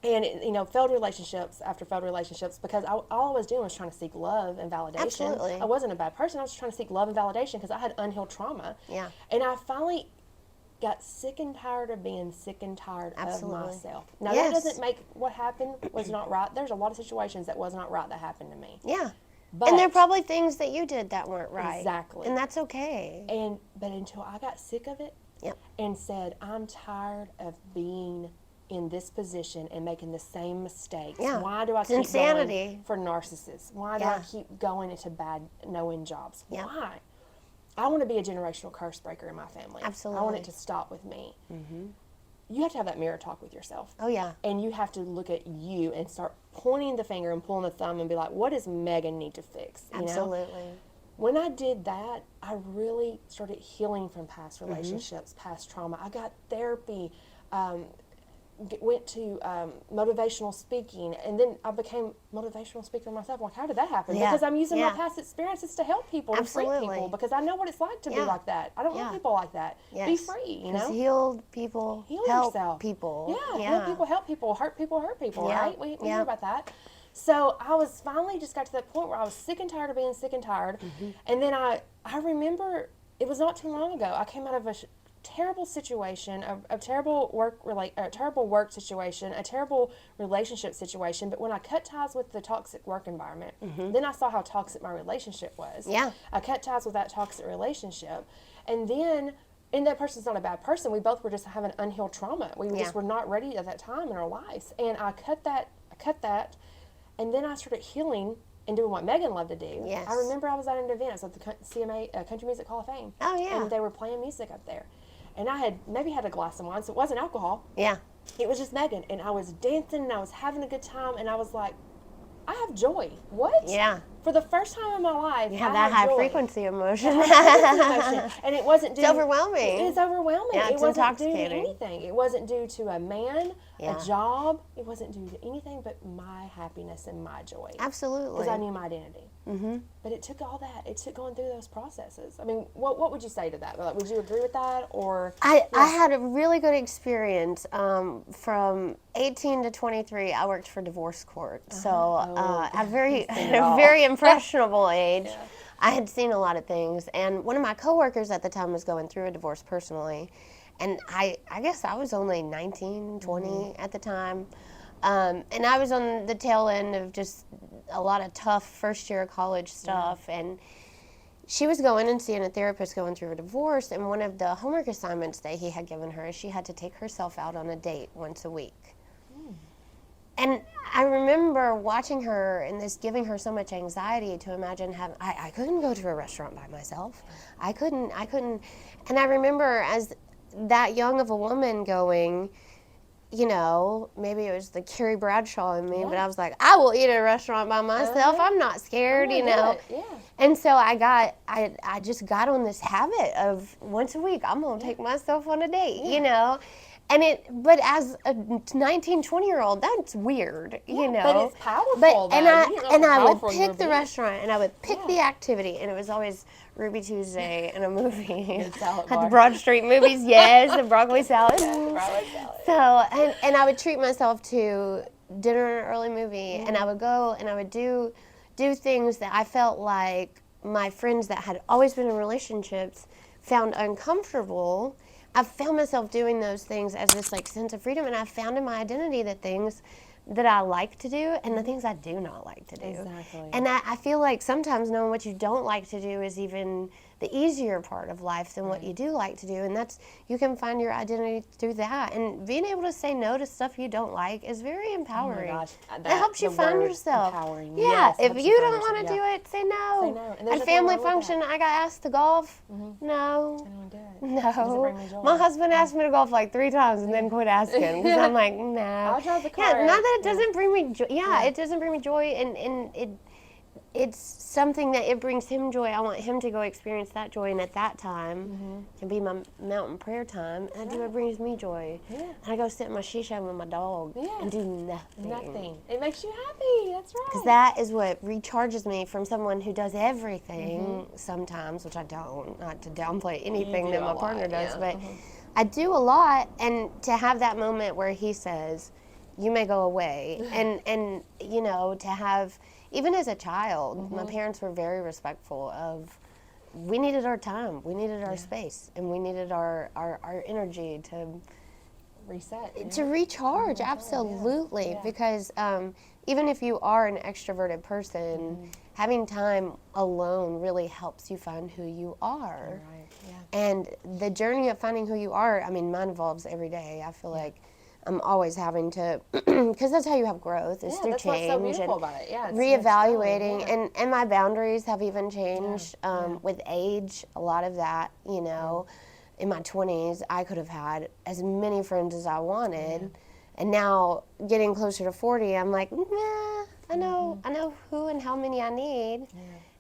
and failed relationships after failed relationships, because all I was doing was trying to seek love and validation. Absolutely. I wasn't a bad person. I was trying to seek love and validation because I had unhealed trauma. Yeah. And I finally got sick and tired of being sick and tired Absolutely. of myself. Now, Yes. that doesn't make what happened was not right. There's a lot of situations that was not right that happened to me. Yeah. But, And there are probably things that you did that weren't right. Exactly. And that's okay. But until I got sick of it Yep. and said, I'm tired of being in this position and making the same mistakes. Yeah. Why do I It's keep insanity. going for narcissists? Why do Yeah. I keep going into bad, no-end jobs? Yeah. Why? I want to be a generational curse breaker in my family. I want Absolutely. it to stop with me. Mm-hmm. You have to have that mirror talk with yourself. Oh, yeah. And you have to look at you and start pointing the finger and pulling the thumb and be like, what does Megan need to fix? You know? Absolutely. When I did that, I really started healing from past relationships, past trauma. I got therapy, went to motivational speaking, and then I became motivational speaker myself. Like, how did that happen? Yeah. Because I'm using Yeah. my past experiences to help people, to free Absolutely. people, because I know what it's like to be Yeah. like that. I don't Yeah. want people like that. Be Yes. free, you Because know? healed people Heal help yourself. people. Yeah, help people, hurt people, Yeah. right? We Yeah. hear about that. So I was finally just got to that point where I was sick and tired of being sick and tired. Mm-hmm. And then I remember it was not too long ago. I came out of a terrible situation, a terrible work situation, a terrible relationship situation. But when I cut ties with the toxic work environment, then I saw how toxic my relationship was. Yeah. I cut ties with that toxic relationship. And then, and that person's not a bad person. We both were just having unhealed trauma. We Yeah. just were not ready at that time in our lives. And I cut that, and then I started healing and doing what Megan loved to do. Yes. I remember I was at an event. It was at the CMA Country Music Hall of Fame. Oh, yeah. And they were playing music up there. And I had maybe had a glass of wine, so it wasn't alcohol. Yeah. It was just Megan. And I was dancing and I was having a good time. And I was like, I have joy. What? Yeah. For the first time in my life, You have I that had high joy. frequency emotion. Emotion. And it wasn't due. It's overwhelming. It's overwhelming. Yeah, It it's wasn't due to intoxicating. anything. It wasn't due to a man, Yeah. a job. It wasn't due to anything but my happiness and my joy. Absolutely. Because I knew my identity. Mm-hmm. But it took all that. It took going through those processes. I mean, what would you say to that? Like, would you agree with that, or? I had a really good experience. From 18 to 23, I worked for divorce court. So at a very impressionable age, I had seen a lot of things. And one of my coworkers at the time was going through a divorce personally. And I guess I was only 19, 20 at the time. And I was on the tail end of just a lot of tough first year of college stuff. And she was going and seeing a therapist going through a divorce, and one of the homework assignments that he had given her is she had to take herself out on a date once a week. And I remember watching her and this giving her so much anxiety to imagine having, I couldn't go to a restaurant by myself. I couldn't. And I remember as that young of a woman going, you know, maybe it was the Carrie Bradshaw in me, but I was like, I will eat at a restaurant by myself. I'm not scared, you know. Yeah. And so I just got on this habit of once a week, I'm going to take myself on a date, you know. But as a 19, 20-year-old, that's weird, you know. But it's powerful, But, and though. I, You didn't know and how I would powerful you pick were the being. restaurant, and I would pick the activity, and it was always Ruby Tuesday and a movie. salad At the bar. Broad Street movies, yes, the broccoli salad. Broccoli salad. So, and I would treat myself to dinner and an early movie, and I would go and I would do things that I felt like my friends that had always been in relationships found uncomfortable. I found myself doing those things as this like sense of freedom, and I found in my identity that things that I like to do and the things I do not like to do. Exactly. And I feel like sometimes knowing what you don't like to do is even the easier part of life than what you do like to do. And that's, you can find your identity through that. And being able to say no to stuff you don't like is very empowering. Oh my gosh. That helps you find yourself. Empowering. Yeah, Yes, if you don't want to do it, say no. Say no. And there's At nothing family wrong with function, I got asked to golf. No. I don't want to do it. Does it No. bring me joy? My husband asked me to golf like 3 times and then quit asking because I'm like, no. I'll drive the car. Yeah, not that it doesn't bring me joy. Yeah, it doesn't bring me joy, and it's something that it brings him joy. I want him to go experience that joy, and at that time can be my mountain prayer time. And it brings me joy. Yeah. And I go sit in my shisha with my dog and do nothing. Nothing. It makes you happy. That's right. Because that is what recharges me from someone who does everything sometimes, which I don't, not to downplay anything that my partner does, but I do a lot. And to have that moment where he says, you may go away, and you know, to have, even as a child, my parents were very respectful of, we needed our time, we needed our space, and we needed our energy to reset. to recharge, absolutely. Because even if you are an extroverted person, having time alone really helps you find who you are. Right. Yeah. And the journey of finding who you are, I mean, mine evolves every day. I feel like I'm always having to, because that's how you have growth, is through that's change what's so beautiful and about it. Yeah, it's reevaluating. And my boundaries have even changed with age. A lot of that, you know, in my 20s, I could have had as many friends as I wanted. And now, getting closer to 40, I'm like, nah, I know who and how many I need.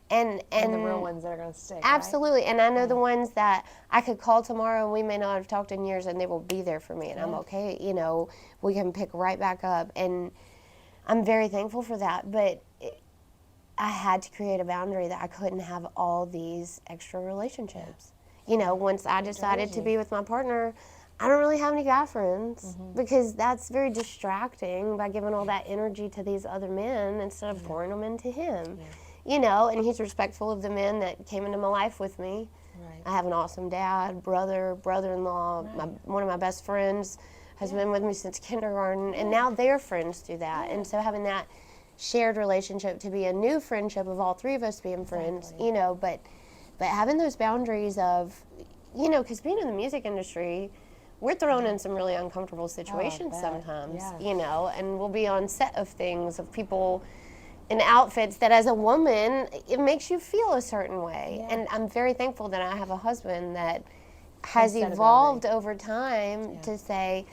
And the real ones that are going to stick. Absolutely. And I know the ones that I could call tomorrow and we may not have talked in years and they will be there for me and I'm okay. You know, we can pick right back up. And I'm very thankful for that. But I had to create a boundary that I couldn't have all these extra relationships. You know, once I decided to be with my partner, I don't really have any guy friends because that's very distracting by giving all that energy to these other men instead of pouring them into him. You know, and he's respectful of the men that came into my life with me. Right. I have an awesome dad, brother-in-law. One of my best friends has been with me since kindergarten, and now they're friends through that. And so having that shared relationship to be a new friendship of all 3 of us being friends, you know, but having those boundaries of, you know, because being in the music industry, we're thrown in some really uncomfortable situations sometimes, you know, and we'll be on set of things, of people in outfits that as a woman, it makes you feel a certain way. And I'm very thankful that I have a husband that has evolved over time to say,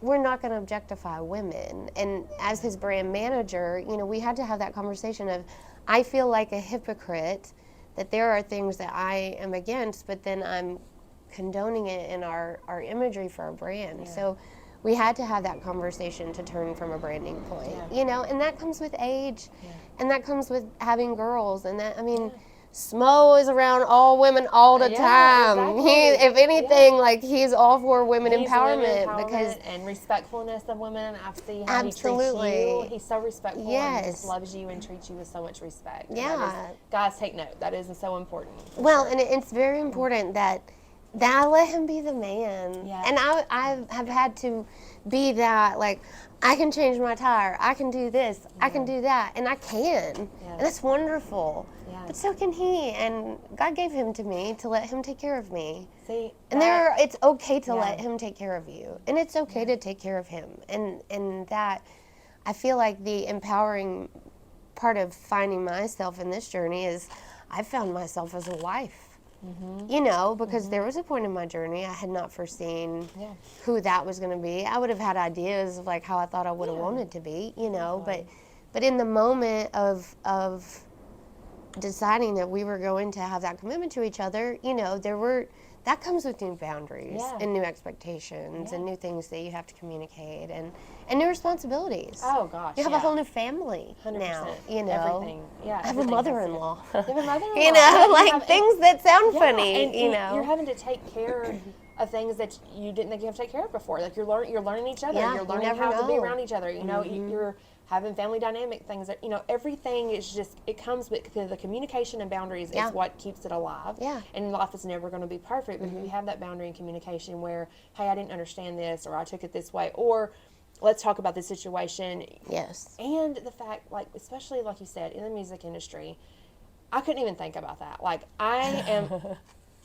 we're not going to objectify women. And as his brand manager, you know, we had to have that conversation of, I feel like a hypocrite that there are things that I am against, but then I'm condoning it in our imagery for our brand. So we had to have that conversation to turn from a branding point, you know, and that comes with age, and that comes with having girls, and that, I mean, SMO is around all women all the time. Exactly. He, if anything, like, he's all for women empowerment because and respectfulness of women. I see how Absolutely. he treats you. He's so respectful and Yes. just loves you and treats you with so much respect. Yeah. Guys, take note. That is so important. Well, and it's very important that I let him be the man. Yeah. And I have had to be that, like, I can change my tire, I can do this, I can do that, and I can. And that's wonderful. But so can he, and God gave him to me to let him take care of me. See, and it's okay to let him take care of you, and it's okay to take care of him. And that, I feel like the empowering part of finding myself in this journey is I found myself as a wife. You know, because there was a point in my journey I had not foreseen who that was going to be. I would have had ideas of like how I thought I would have wanted to be, you know, but in the moment of deciding that we were going to have that commitment to each other, you know, that comes with new boundaries and new expectations and new things that you have to communicate and new responsibilities. Oh gosh, you have a whole new family 100%. now. You know, Everything. I have a mother-in-law. You have a mother-in-law. You know, like things that sound funny. And you know, you're having to take care of things that you didn't think you have to take care of before. Like you're learning each other. Yeah, you're you learning never how to be know. around each other. You know, you're having family dynamic things that, you know, everything is just, it comes with the communication and boundaries is what keeps it alive. Yeah. And life is never going to be perfect, but if you have that boundary and communication where, hey, I didn't understand this, or I took it this way, or let's talk about this situation. Yes. And the fact, like, especially like you said, in the music industry, I couldn't even think about that. Like, I am,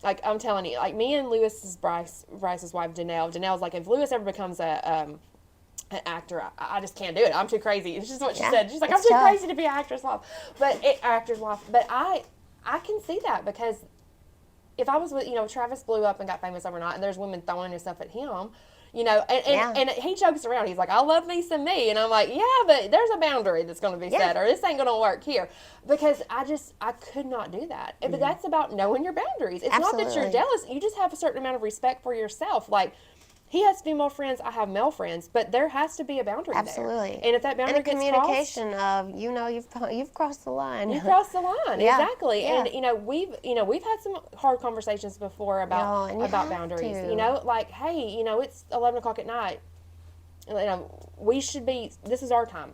like, I'm telling you, like, me and Bryce's wife, Danelle's like, if Lewis ever becomes an actor, I just can't do it. I'm too crazy. It's just what she said. She's like, I'm too crazy to be an actor's wife. But I can see that, because if I was with, Travis blew up and got famous overnight, and there's women throwing stuff at him, and he jokes around. He's like, I love me some me. And I'm like, yeah, but there's a boundary that's going to be set, or this ain't going to work here. Because I could not do that. But that's about knowing your boundaries. It's not that you're jealous. You just have a certain amount of respect for yourself. Like, he has female friends, I have male friends, but there has to be a boundary there. And if that boundary gets communication crossed, you've crossed the line. You crossed the line, exactly. Yeah. And we've had some hard conversations before about boundaries. Like, hey, it's 11 o'clock at night. We should be. This is our time.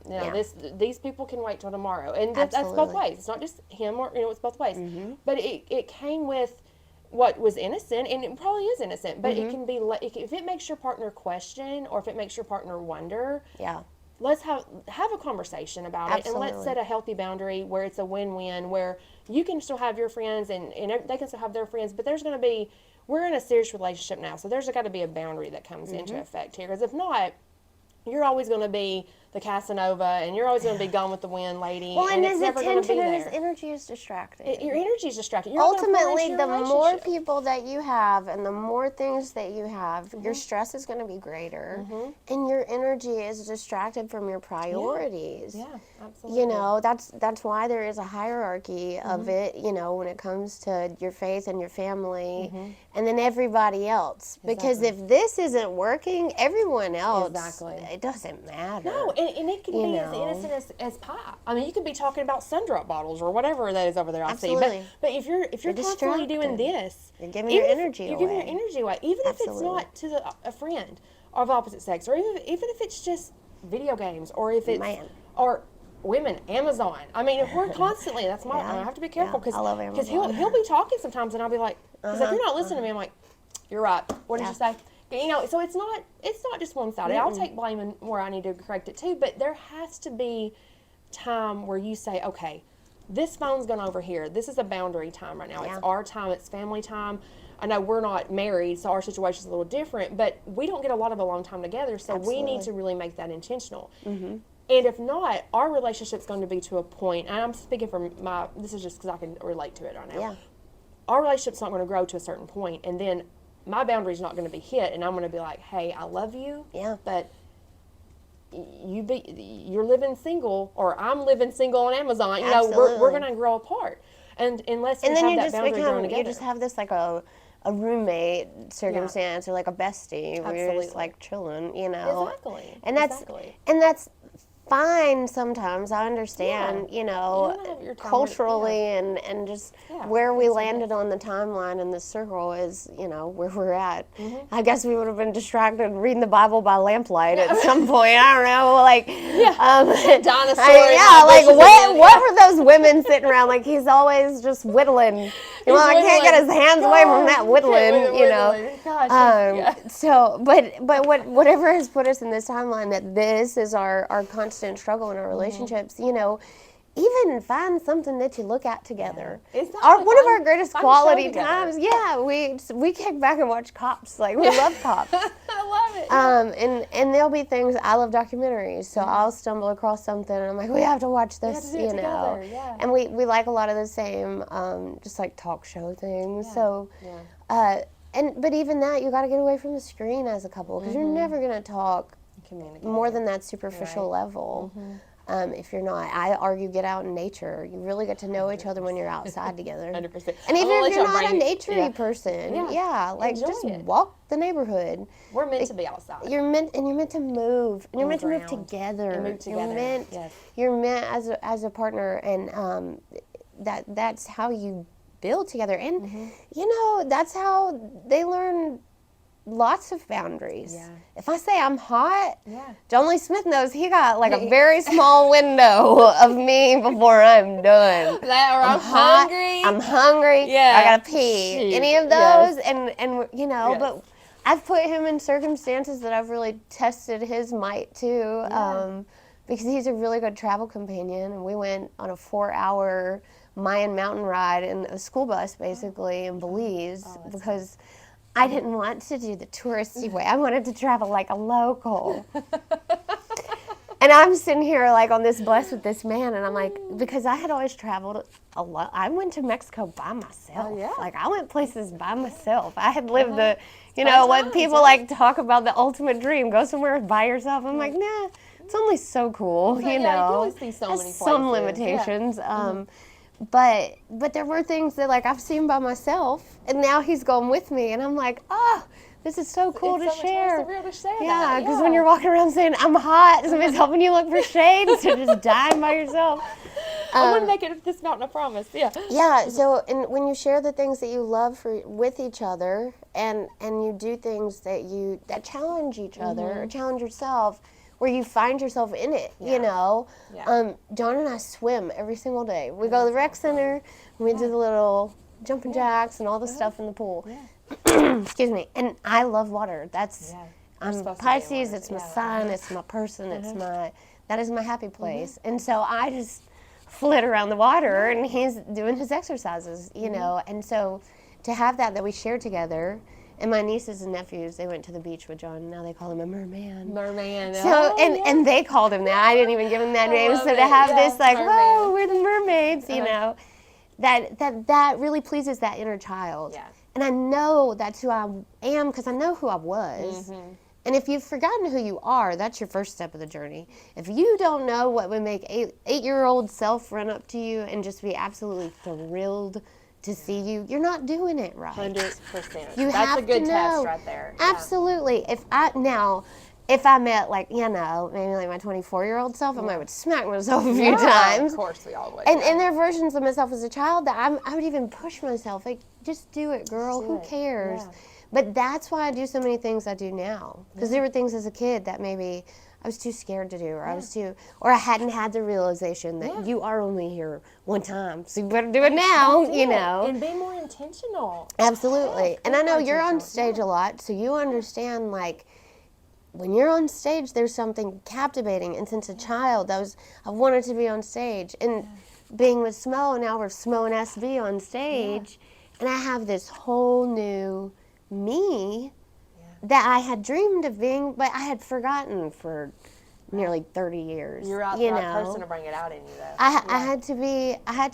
These people can wait till tomorrow, and that's both ways. It's not just him, or it's both ways. But it came with what was innocent, and it probably is innocent, but it can be, if it makes your partner question, or if it makes your partner wonder, let's have a conversation about it, and let's set a healthy boundary where it's a win-win, where you can still have your friends, and they can still have their friends, but we're in a serious relationship now, so there's got to be a boundary that comes into effect here, because if not, you're always going to be the Casanova, and you're always going to be Gone with the Wind lady, and it's never going to be there. And his energy is distracted. Your energy is distracted. Ultimately, the more people that you have and the more things that you have, your stress is going to be greater, and your energy is distracted from your priorities. Yeah, absolutely. That's why there is a hierarchy of it, when it comes to your faith and your family, and then everybody else. Because if this isn't working, everyone else, it doesn't matter. No, and it can be as innocent as pie. I mean, you could be talking about sun-drop bottles or whatever that is over there. I see. But if you're constantly doing this, you're giving your energy away. You're giving your energy away, even if it's not to a friend of opposite sex, or even if it's just video games, or if it's or women, Amazon. I mean, if we're constantly, I have to be careful, because he'll be talking sometimes, and I'll be like, he's like, you're not listening to me. I'm like, you're right. What did you say? So it's not just one-sided. I'll take blame where I need to correct it too, but there has to be time where you say, okay, this phone's going over here. This is a boundary time right now. It's our time. It's family time. I know we're not married, so our situation's a little different, but we don't get a lot of alone time together, so we need to really make that intentional. And if not, our relationship's going to be to a point, and I'm speaking from this is just because I can relate to it right now. Our relationship's not going to grow to a certain point, and then my boundary's not going to be hit, and I'm going to be like, hey, I love you, but you're living single, or I'm living single on Amazon. We're going to grow apart, and unless we have that boundary grown together. You just have this like a roommate circumstance, or like a bestie where you're just like chilling, Exactly. And that's fine sometimes. I understand, culturally and just where we landed on the timeline in the circle is, where we're at. I guess we would have been distracted reading the Bible by lamplight at some point. I don't know, like dinosaurs. What were those women sitting around? Like, he's always just whittling. I can't get his hands away from that whittling, So, but whatever has put us in this timeline, that this is our constant struggle in our relationships, even find something that you look at together. One of our greatest quality times. Yeah, we kick back and watch Cops. Like, we love Cops. I love it. And there'll be things. I love documentaries, so I'll stumble across something and I'm like, we have to watch this. Together, And we like a lot of the same, just like talk show things. Yeah. So, but even that, you got to get away from the screen as a couple, because you're never gonna talk more than that superficial level. If you're not, I argue, get out in nature. You really get to know each other when you're outside together. 100%. And even if you're not a naturey person, like, enjoy just it. walk the neighborhood. We're meant to be outside. You're meant to move, and you're meant to move together. And move together. You're meant as a partner, and that's how you build together. And that's how they learn lots of boundaries. If I say I'm hot, John Lee Smith knows he got like a very small window of me before I'm done. I'm hot, hungry. I gotta pee. Any of those, and but I've put him in circumstances that I've really tested his might too, because he's a really good travel companion. And we went on a 4-hour Mayan mountain ride in a school bus, basically, in Belize, because I didn't want to do the touristy way. I wanted to travel like a local. And I'm sitting here like on this bus with this man, and I'm like, because I had always traveled a lot. I went to Mexico by myself. Like I went places by myself. I had lived the, you know, what people like talk about, the ultimate dream. Go somewhere by yourself. I'm like, nah, it's only so cool, you know. You only see so many places. Some limitations. But there were things that like I've seen by myself, and now he's going with me, and I'm like, oh. This is so cool to share. Yeah, because when you're walking around saying, I'm hot, somebody's helping you look for shade instead of just dying by yourself. I want to make it this mountain a promise. Yeah, so and when you share the things that you love with each other, and you do things that challenge each other, or challenge yourself, where you find yourself in it, you know. John and I swim every single day. We go to the rec center, and we do the little jumping jacks and all the stuff in the pool. Excuse me. And I love water. I'm Pisces. It's my sun. It's my person. That is my happy place. And so I just flit around the water, and he's doing his exercises, you know. And so to have that we share together. And my nieces and nephews, they went to the beach with John, and now they call him a merman. Merman. So and they called him that. I didn't even give him that name. So to have this like, oh, we're the mermaids, you know, that really pleases that inner child. Yeah. And I know that's who I am because I know who I was. And if you've forgotten who you are, that's your first step of the journey. If you don't know what would make eight-year-old self run up to you and just be absolutely thrilled to see you, you're not doing it right. 100%. That's a good test right there. Absolutely. If I met, like, you know, maybe like my 24-year-old self, I might would smack myself a few times. Of course we all would. And there are versions of myself as a child that I would even push myself, like, just do it, girl. Who cares? Yeah. But that's why I do so many things I do now. Because there were things as a kid that maybe I was too scared to do, or I hadn't had the realization that you are only here one time, so you better do it now, you know. And be more intentional. Absolutely. And I know you're on stage a lot, so you understand, like, when you're on stage, there's something captivating. And since a child, I've wanted to be on stage. And being with SMO, now we're SMO and SB on stage, and I have this whole new me that I had dreamed of being, but I had forgotten for nearly 30 years. You're out the right person to bring it out in you, though. I had to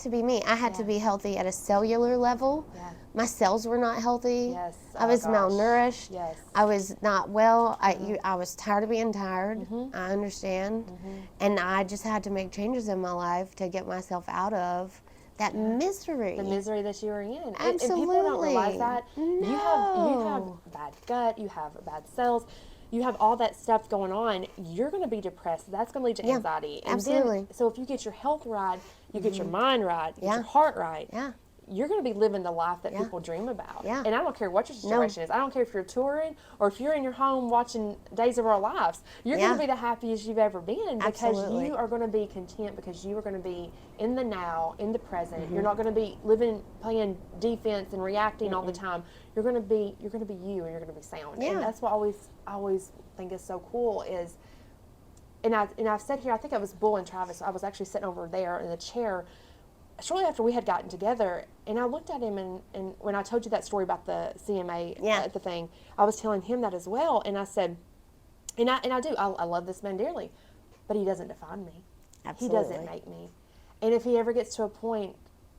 be me. I had to be healthy at a cellular level. My cells were not healthy. I was malnourished. I was not well. I was tired of being tired. I understand. And I just had to make changes in my life to get myself out of that misery. The misery that you were in. Absolutely. And people don't realize that. No. You have bad gut, you have bad cells, you have all that stuff going on. You're going to be depressed. That's going to lead to anxiety. And absolutely. So if you get your health right, you get your mind right, you get your heart right, you're going to be living the life that people dream about. And I don't care what your situation is. I don't care if you're touring or if you're in your home watching Days of Our Lives. You're going to be the happiest you've ever been because you are going to be content, because you are going to be in the now, in the present. You're not going to be playing defense and reacting all the time. You're going to be you, and you're going to be sound. And that's what I always think is so cool is, and I've said here, I think it was Bull and Travis. I was actually sitting over there in the chair shortly after we had gotten together, and I looked at him, and when I told you that story about the CMA at the thing, I was telling him that as well, and I said, and I do, I love this man dearly, but he doesn't define me. Absolutely. He doesn't make me. And if he ever gets to a point,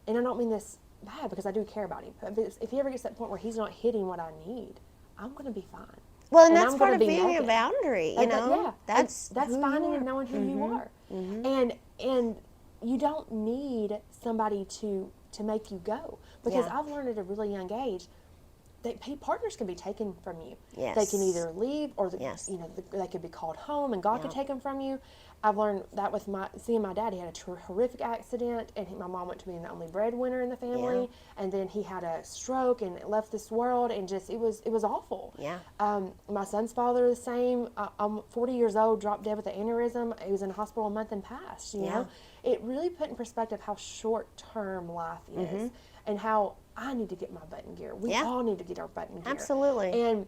and I don't mean this bad because I do care about him, but if he ever gets to that point where he's not hitting what I need, I'm going to be fine. Well, and that's part of being a boundary, you know? That's finding and knowing who you are. And you don't need somebody to make you go, because I've learned at a really young age that partners can be taken from you. They can either leave or they could be called home and God could take them from you. I've learned that with seeing my dad. He had a horrific accident, and my mom went to being the only breadwinner in the family, and then he had a stroke and left this world, and just it was awful. My son's father, the same. I'm 40 years old, dropped dead with an aneurysm. He was in the hospital a month and passed. You know, it really put in perspective how short-term life is, and how I need to get my butt in gear. We all need to get our butt in gear. Absolutely. And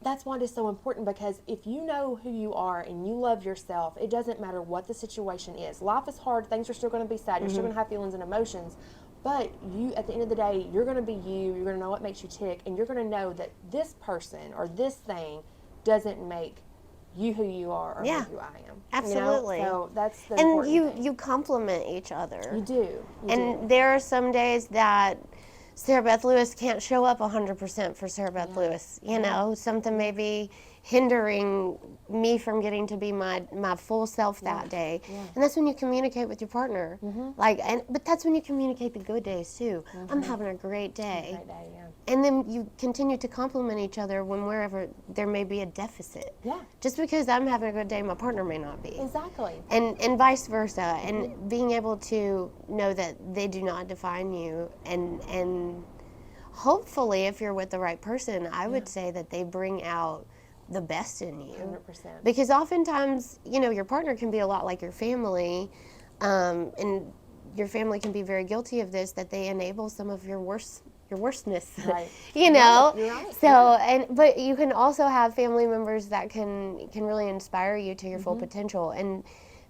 that's why it is so important, because if you know who you are and you love yourself, it doesn't matter what the situation is. Life is hard. Things are still going to be sad. You're still going to have feelings and emotions. But you, at the end of the day, you're going to be you. You're going to know what makes you tick. And you're going to know that this person or this thing doesn't make you who you are or who I am. Absolutely. You know? So that's the And important thing. you complement each other. You do. And there are some days that Sara Beth Lewis can't show up 100% for Sara Beth Lewis. You know, something may be hindering me from getting to be my full self that day. And that's when you communicate with your partner. But that's when you communicate the good days too. I'm having a great day. And then you continue to compliment each other when wherever there may be a deficit. Just because I'm having a good day, my partner may not be. Exactly. And vice versa. And being able to know that they do not define you, and hopefully if you're with the right person, I would say that they bring out the best in you. 100%. Because oftentimes, you know, your partner can be a lot like your family, and your family can be very guilty of this, that they enable some of your worstness, Right. you know. You're right. So, but you can also have family members that can really inspire you to your full potential, and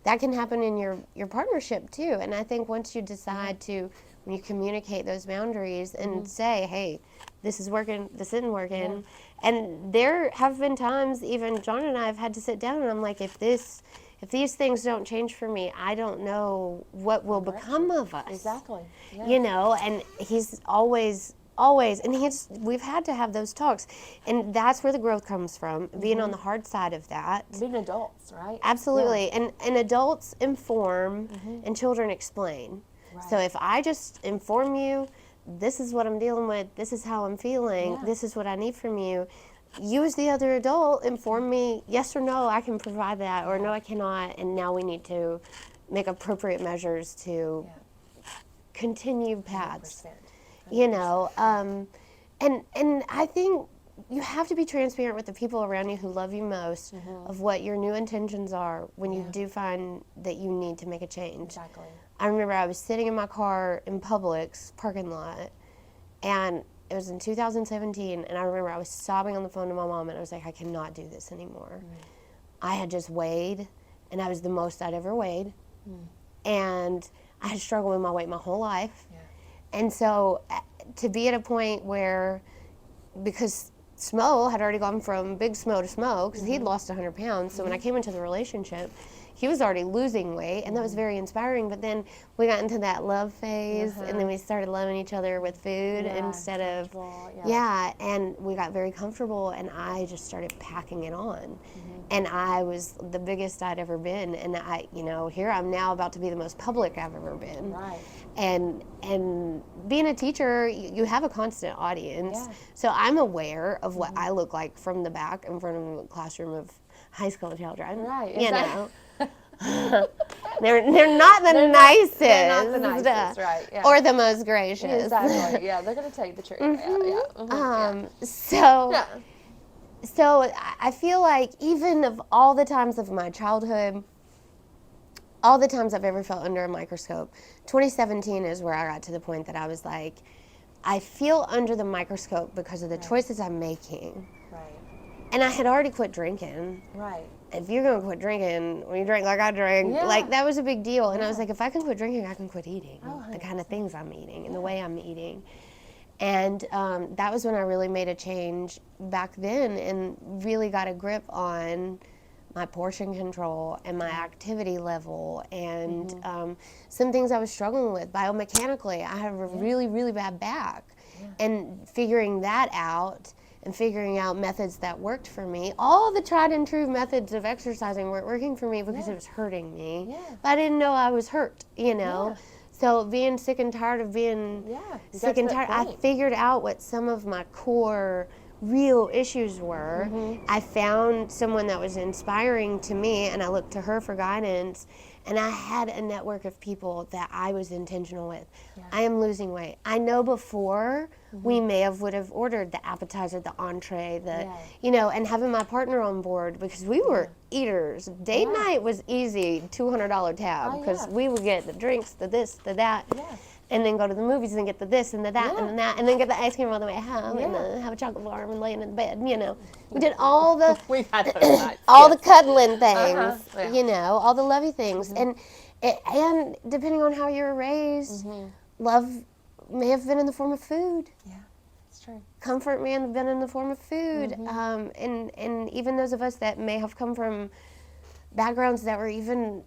that can happen in your partnership too. And I think once you decide to, when you communicate those boundaries and say, hey, this is working, this isn't working. And there have been times, even John and I have had to sit down and I'm like, if these things don't change for me, I don't know what will become of us. Exactly. Yeah. You know, and he's always, and we've had to have those talks. And that's where the growth comes from, being on the hard side of that. Being adults, right? Absolutely. And adults inform and children explain. Right. So if I just inform you, this is what I'm dealing with, this is how I'm feeling, this is what I need from you, you as the other adult inform me, yes or no, I can provide that, or no, I cannot, and now we need to make appropriate measures to continue paths. 100%. You know, and I think you have to be transparent with the people around you who love you most of what your new intentions are when you do find that you need to make a change. Exactly. I remember I was sitting in my car in Publix parking lot, and it was in 2017, and I remember I was sobbing on the phone to my mom, and I was like, I cannot do this anymore. I had just weighed, and I was the most I'd ever weighed, and I had struggled with my weight my whole life. And so to be at a point where, because Smo had already gone from big Smo to Smo, because he'd lost 100 pounds, so when I came into the relationship, he was already losing weight, and that was very inspiring. But then we got into that love phase, and then we started loving each other with food instead of, and we got very comfortable, and I just started packing it on. And I was the biggest I'd ever been, and I, you know, here I'm now about to be the most public I've ever been. Right. And being a teacher, you have a constant audience, so I'm aware of what I look like from the back in front of a classroom of high school children. Right. You know. They're not the nicest. They're not the nicest, right? Yeah. Or the most gracious. Exactly. Yeah, they're gonna tell you the truth. So I feel like even of all the times of my childhood, all the times I've ever felt under a microscope, 2017 is where I got to the point that I was like, I feel under the microscope because of the choices I'm making. Right. And I had already quit drinking. Right. If you're going to quit drinking, when you drink like I drink, like that was a big deal. And I was like, if I can quit drinking, I can quit eating. The kind of things I'm eating and the way I'm eating. And that was when I really made a change back then and really got a grip on my portion control and my activity level and some things I was struggling with biomechanically. I have a really, really bad back. And figuring that out and figuring out methods that worked for me. All the tried and true methods of exercising weren't working for me because it was hurting me. But I didn't know I was hurt, you know. So being sick and tired of being sick and tired, I figured out what some of my core real issues were. I found someone that was inspiring to me, and I looked to her for guidance. And I had a network of people that I was intentional with. I am losing weight. I know before we would have ordered the appetizer, the entree, you know, and having my partner on board because we were eaters. Date night was easy, $200 tab because we would get the drinks, the this, the that. and then go to the movies and get the this and the that and the that, and then get the ice cream all the way home, and then have a chocolate bar and lay in the bed. You know, we did all the We've had those nights. all the cuddling things. Yeah. You know, all the lovey things, and depending on how you were raised, love may have been in the form of food. Yeah, it's true. Comfort may have been in the form of food, and even those of us that may have come from backgrounds that were even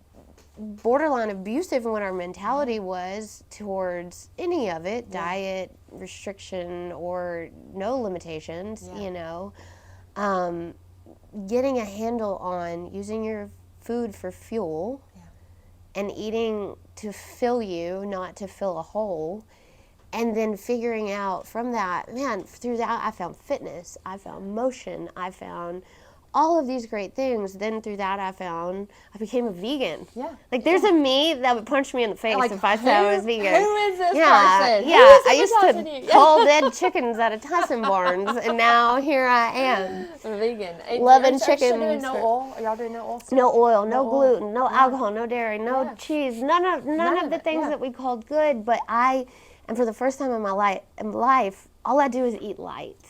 borderline abusive in what our mentality was towards any of it, diet, restriction, or no limitations, you know, getting a handle on using your food for fuel and eating to fill you, not to fill a hole, and then figuring out from that, man, through that I found fitness, I found motion, I found all of these great things. Then through that I became a vegan. Yeah. Like there's a me that would punch me in the face if I said I was vegan. Who is this person? Yeah, I used to pull dead chickens out of Tyson barns, and now here I am. Vegan. Loving chickens. Are you doing no oil? Are y'all doing no oil? No oil, no gluten, no alcohol, no dairy, no cheese, none of the things that we called good. But and for the first time in my life, all I do is eat light.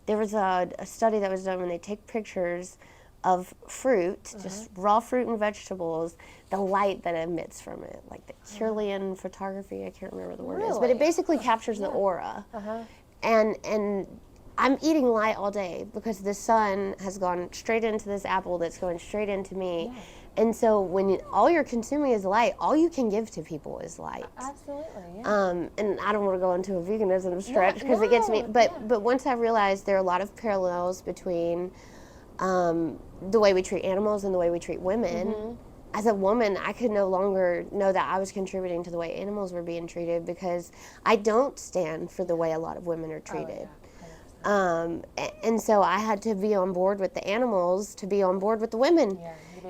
There was a study that was done when they take pictures of fruit, just raw fruit and vegetables, the light that emits from it, like the Kirlian photography, I can't remember the word is, but it basically captures the aura. And I'm eating light all day because the sun has gone straight into this apple that's going straight into me. And so when all you're consuming is light, all you can give to people is light. Absolutely, and I don't want to go into a veganism stretch because it gets me, but once I realized there are a lot of parallels between the way we treat animals and the way we treat women. As a woman, I could no longer know that I was contributing to the way animals were being treated because I don't stand for the way a lot of women are treated. And so I had to be on board with the animals to be on board with the women.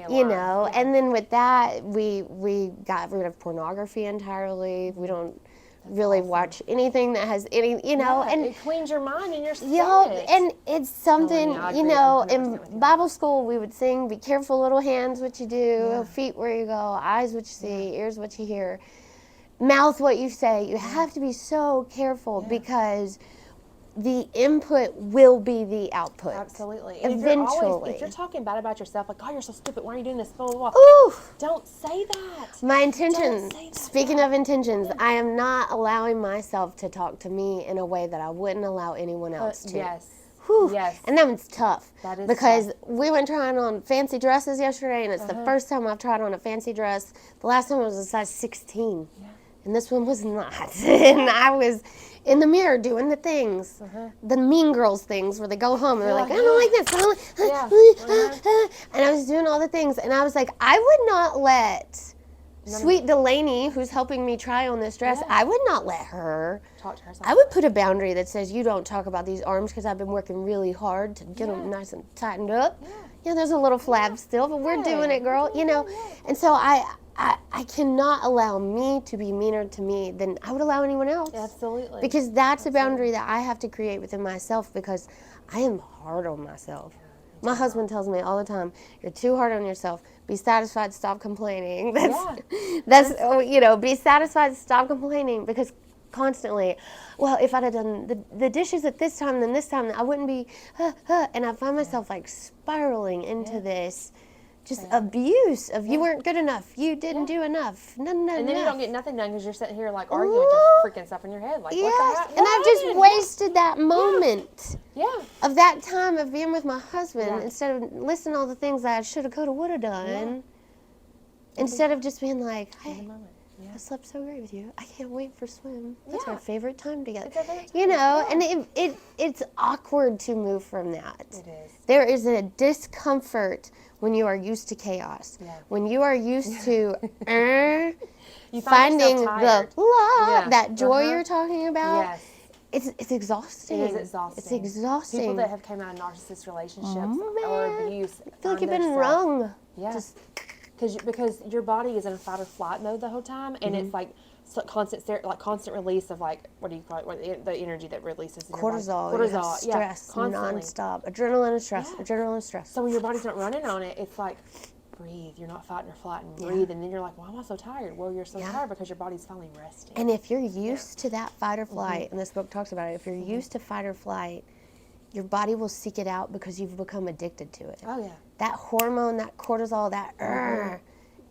You know, and then with that, we got rid of pornography entirely. We don't really watch anything that has any, you know, and it cleans your mind and your spirit. And it's something, you know, in Bible school we would sing, "Be careful, little hands, what you do, feet where you go, eyes what you see, ears what you hear, mouth what you say." You have to be so careful because the input will be the output. Absolutely. And eventually. If you're talking bad about yourself, like, "Oh, you're so stupid, why are you doing this?" Blah, blah, blah. Ooh. Don't say that. My intentions, speaking of intentions, I am not allowing myself to talk to me in a way that I wouldn't allow anyone else to. Whew. And that one's tough. That is because tough. we went trying on fancy dresses yesterday, and it's the first time I've tried on a fancy dress. The last time it was a size 16. And this one was not. And I was in the mirror doing the things, the mean girls things where they go home and they're like, "I don't like this, I don't like and I was doing all the things, and I was like, I would not let sweet Delaney, who's helping me try on this dress, I would not let her talk to herself. I would put a boundary that says, "You don't talk about these arms because I've been working really hard to get them nice and tightened up. Yeah, there's a little flab still, but we're doing it, girl." You know, and so I cannot allow me to be meaner to me than I would allow anyone else. Absolutely. Because that's a boundary that I have to create within myself because I am hard on myself. My husband tells me all the time, "You're too hard on yourself. Be satisfied, stop complaining." That's you know, be satisfied, stop complaining, because constantly, well, if I'd have done the dishes at this time, then this time I wouldn't be, and I find myself like spiraling into this just abuse of you weren't good enough, you didn't do enough, no, and then enough. you don't get nothing done because you're sitting here like arguing with your freaking stuff in your head, like what the heck? And I've just wasted that moment of that time of being with my husband instead of listening to all the things that I should have, could have, would have done, instead of just being like, "Hey, I slept so great with you. I can't wait for swim. That's our favorite time together." You know, and it's awkward to move from that. It is. There is a discomfort when you are used to chaos. When you are used to finding the that joy you're talking about. It's exhausting. It is exhausting. It's exhausting. People that have come out of narcissist relationships or abuse, I feel like you've been wrung. Just because your body is in a fight or flight mode the whole time, and it's like constant release of like, what do you call it? The energy that releases in cortisol. Your body. Cortisol. Stress, nonstop. Adrenaline and stress. Adrenaline and stress. So when your body's not running on it, it's like, breathe. You're not fighting or flight and breathe. And then you're like, why am I so tired? Well, you're so tired because your body's finally resting. And if you're used to that fight or flight, and this book talks about it, if you're used to fight or flight, your body will seek it out because you've become addicted to it. Oh, yeah. That hormone, that cortisol, that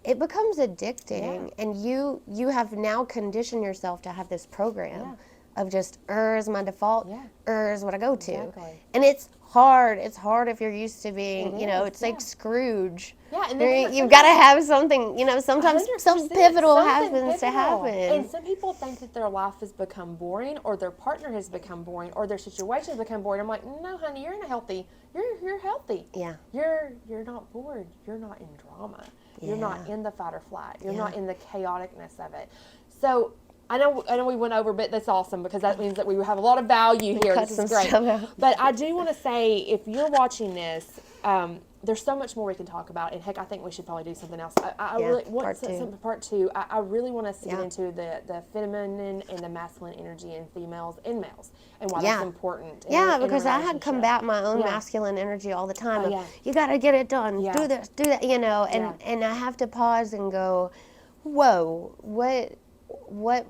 it becomes addicting. And you have now conditioned yourself to have this program of just, is my default, is what I go to. Exactly. And it's hard. It's hard if you're used to being, it's like Scrooge. Yeah, and then you've got to have something, sometimes something pivotal happens to happen. And some people think that their life has become boring, or their partner has become boring, or their situation has become boring. I'm like, no, honey, you're healthy. You're healthy. Yeah. You're not bored. You're not in drama. You're not in the fight or flight. You're not in the chaoticness of it. So I know we went over, but that's awesome because that means that we have a lot of value here. This is great. But I do want to say, if you're watching this, there's so much more we can talk about, and heck, I think we should probably do something else. I really want part two. I really want us to get into the feminine and the masculine energy in females and males, and why that's important. Because I had combat my own masculine energy all the time. You got to get it done. Do this, do that. And I have to pause and go, whoa, what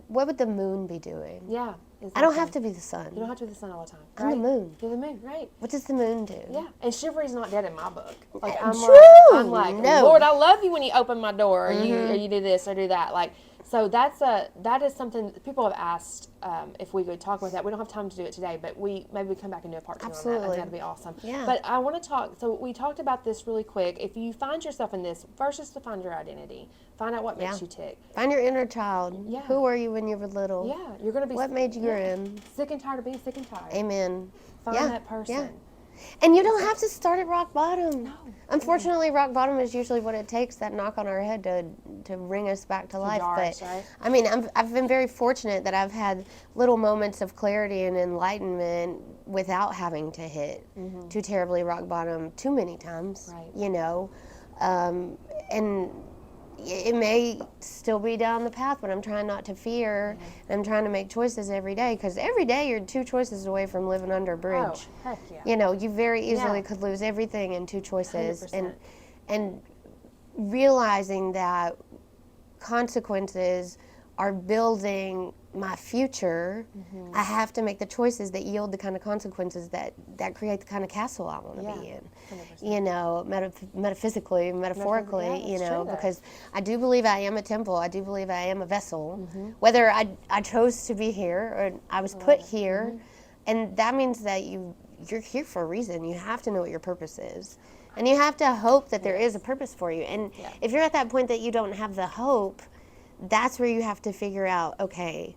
would the moon be doing? Yeah. Exactly. I don't have to be the sun. You don't have to be the sun all the time. I'm the moon. You're the moon, right? What does the moon do? Yeah, and chivalry's not dead in my book. Like I'm like, no. Lord, I love you when you open my door, or you do this or do that. Like, so that is something people have asked if we could talk about that. We don't have time to do it today, but maybe we come back and do a part 2 on that. I think that'd be awesome. Yeah. But I want to talk. So we talked about this really quick. If you find yourself in this, first is to find your identity. Find out what makes you tick. Find your inner child. Yeah. Who were you when you were little? Yeah. You're gonna be. What made you grin? Sick and tired of being sick and tired. Amen. Find that person. Yeah. And you don't have to start at rock bottom. No. Unfortunately, rock bottom is usually what it takes, that knock on our head to bring us back to life. Jars, right? I mean, I've been very fortunate that I've had little moments of clarity and enlightenment without having to hit too terribly rock bottom too many times. Right. And it may still be down the path, but I'm trying not to fear. And I'm trying to make choices every day, because every day you're 2 choices away from living under a bridge. Oh, heck yeah. You very easily could lose everything in 2 choices. 100%. And realizing that consequences are building my future, I have to make the choices that yield the kind of consequences that create the kind of castle I want to be in. 100%. Metaphysically, metaphorically, because I do believe I am a temple. I do believe I am a vessel. Whether I chose to be here or I was put here, and that means that you're here for a reason. You have to know what your purpose is. And you have to hope that there is a purpose for you. And if you're at that point that you don't have the hope, that's where you have to figure out, okay,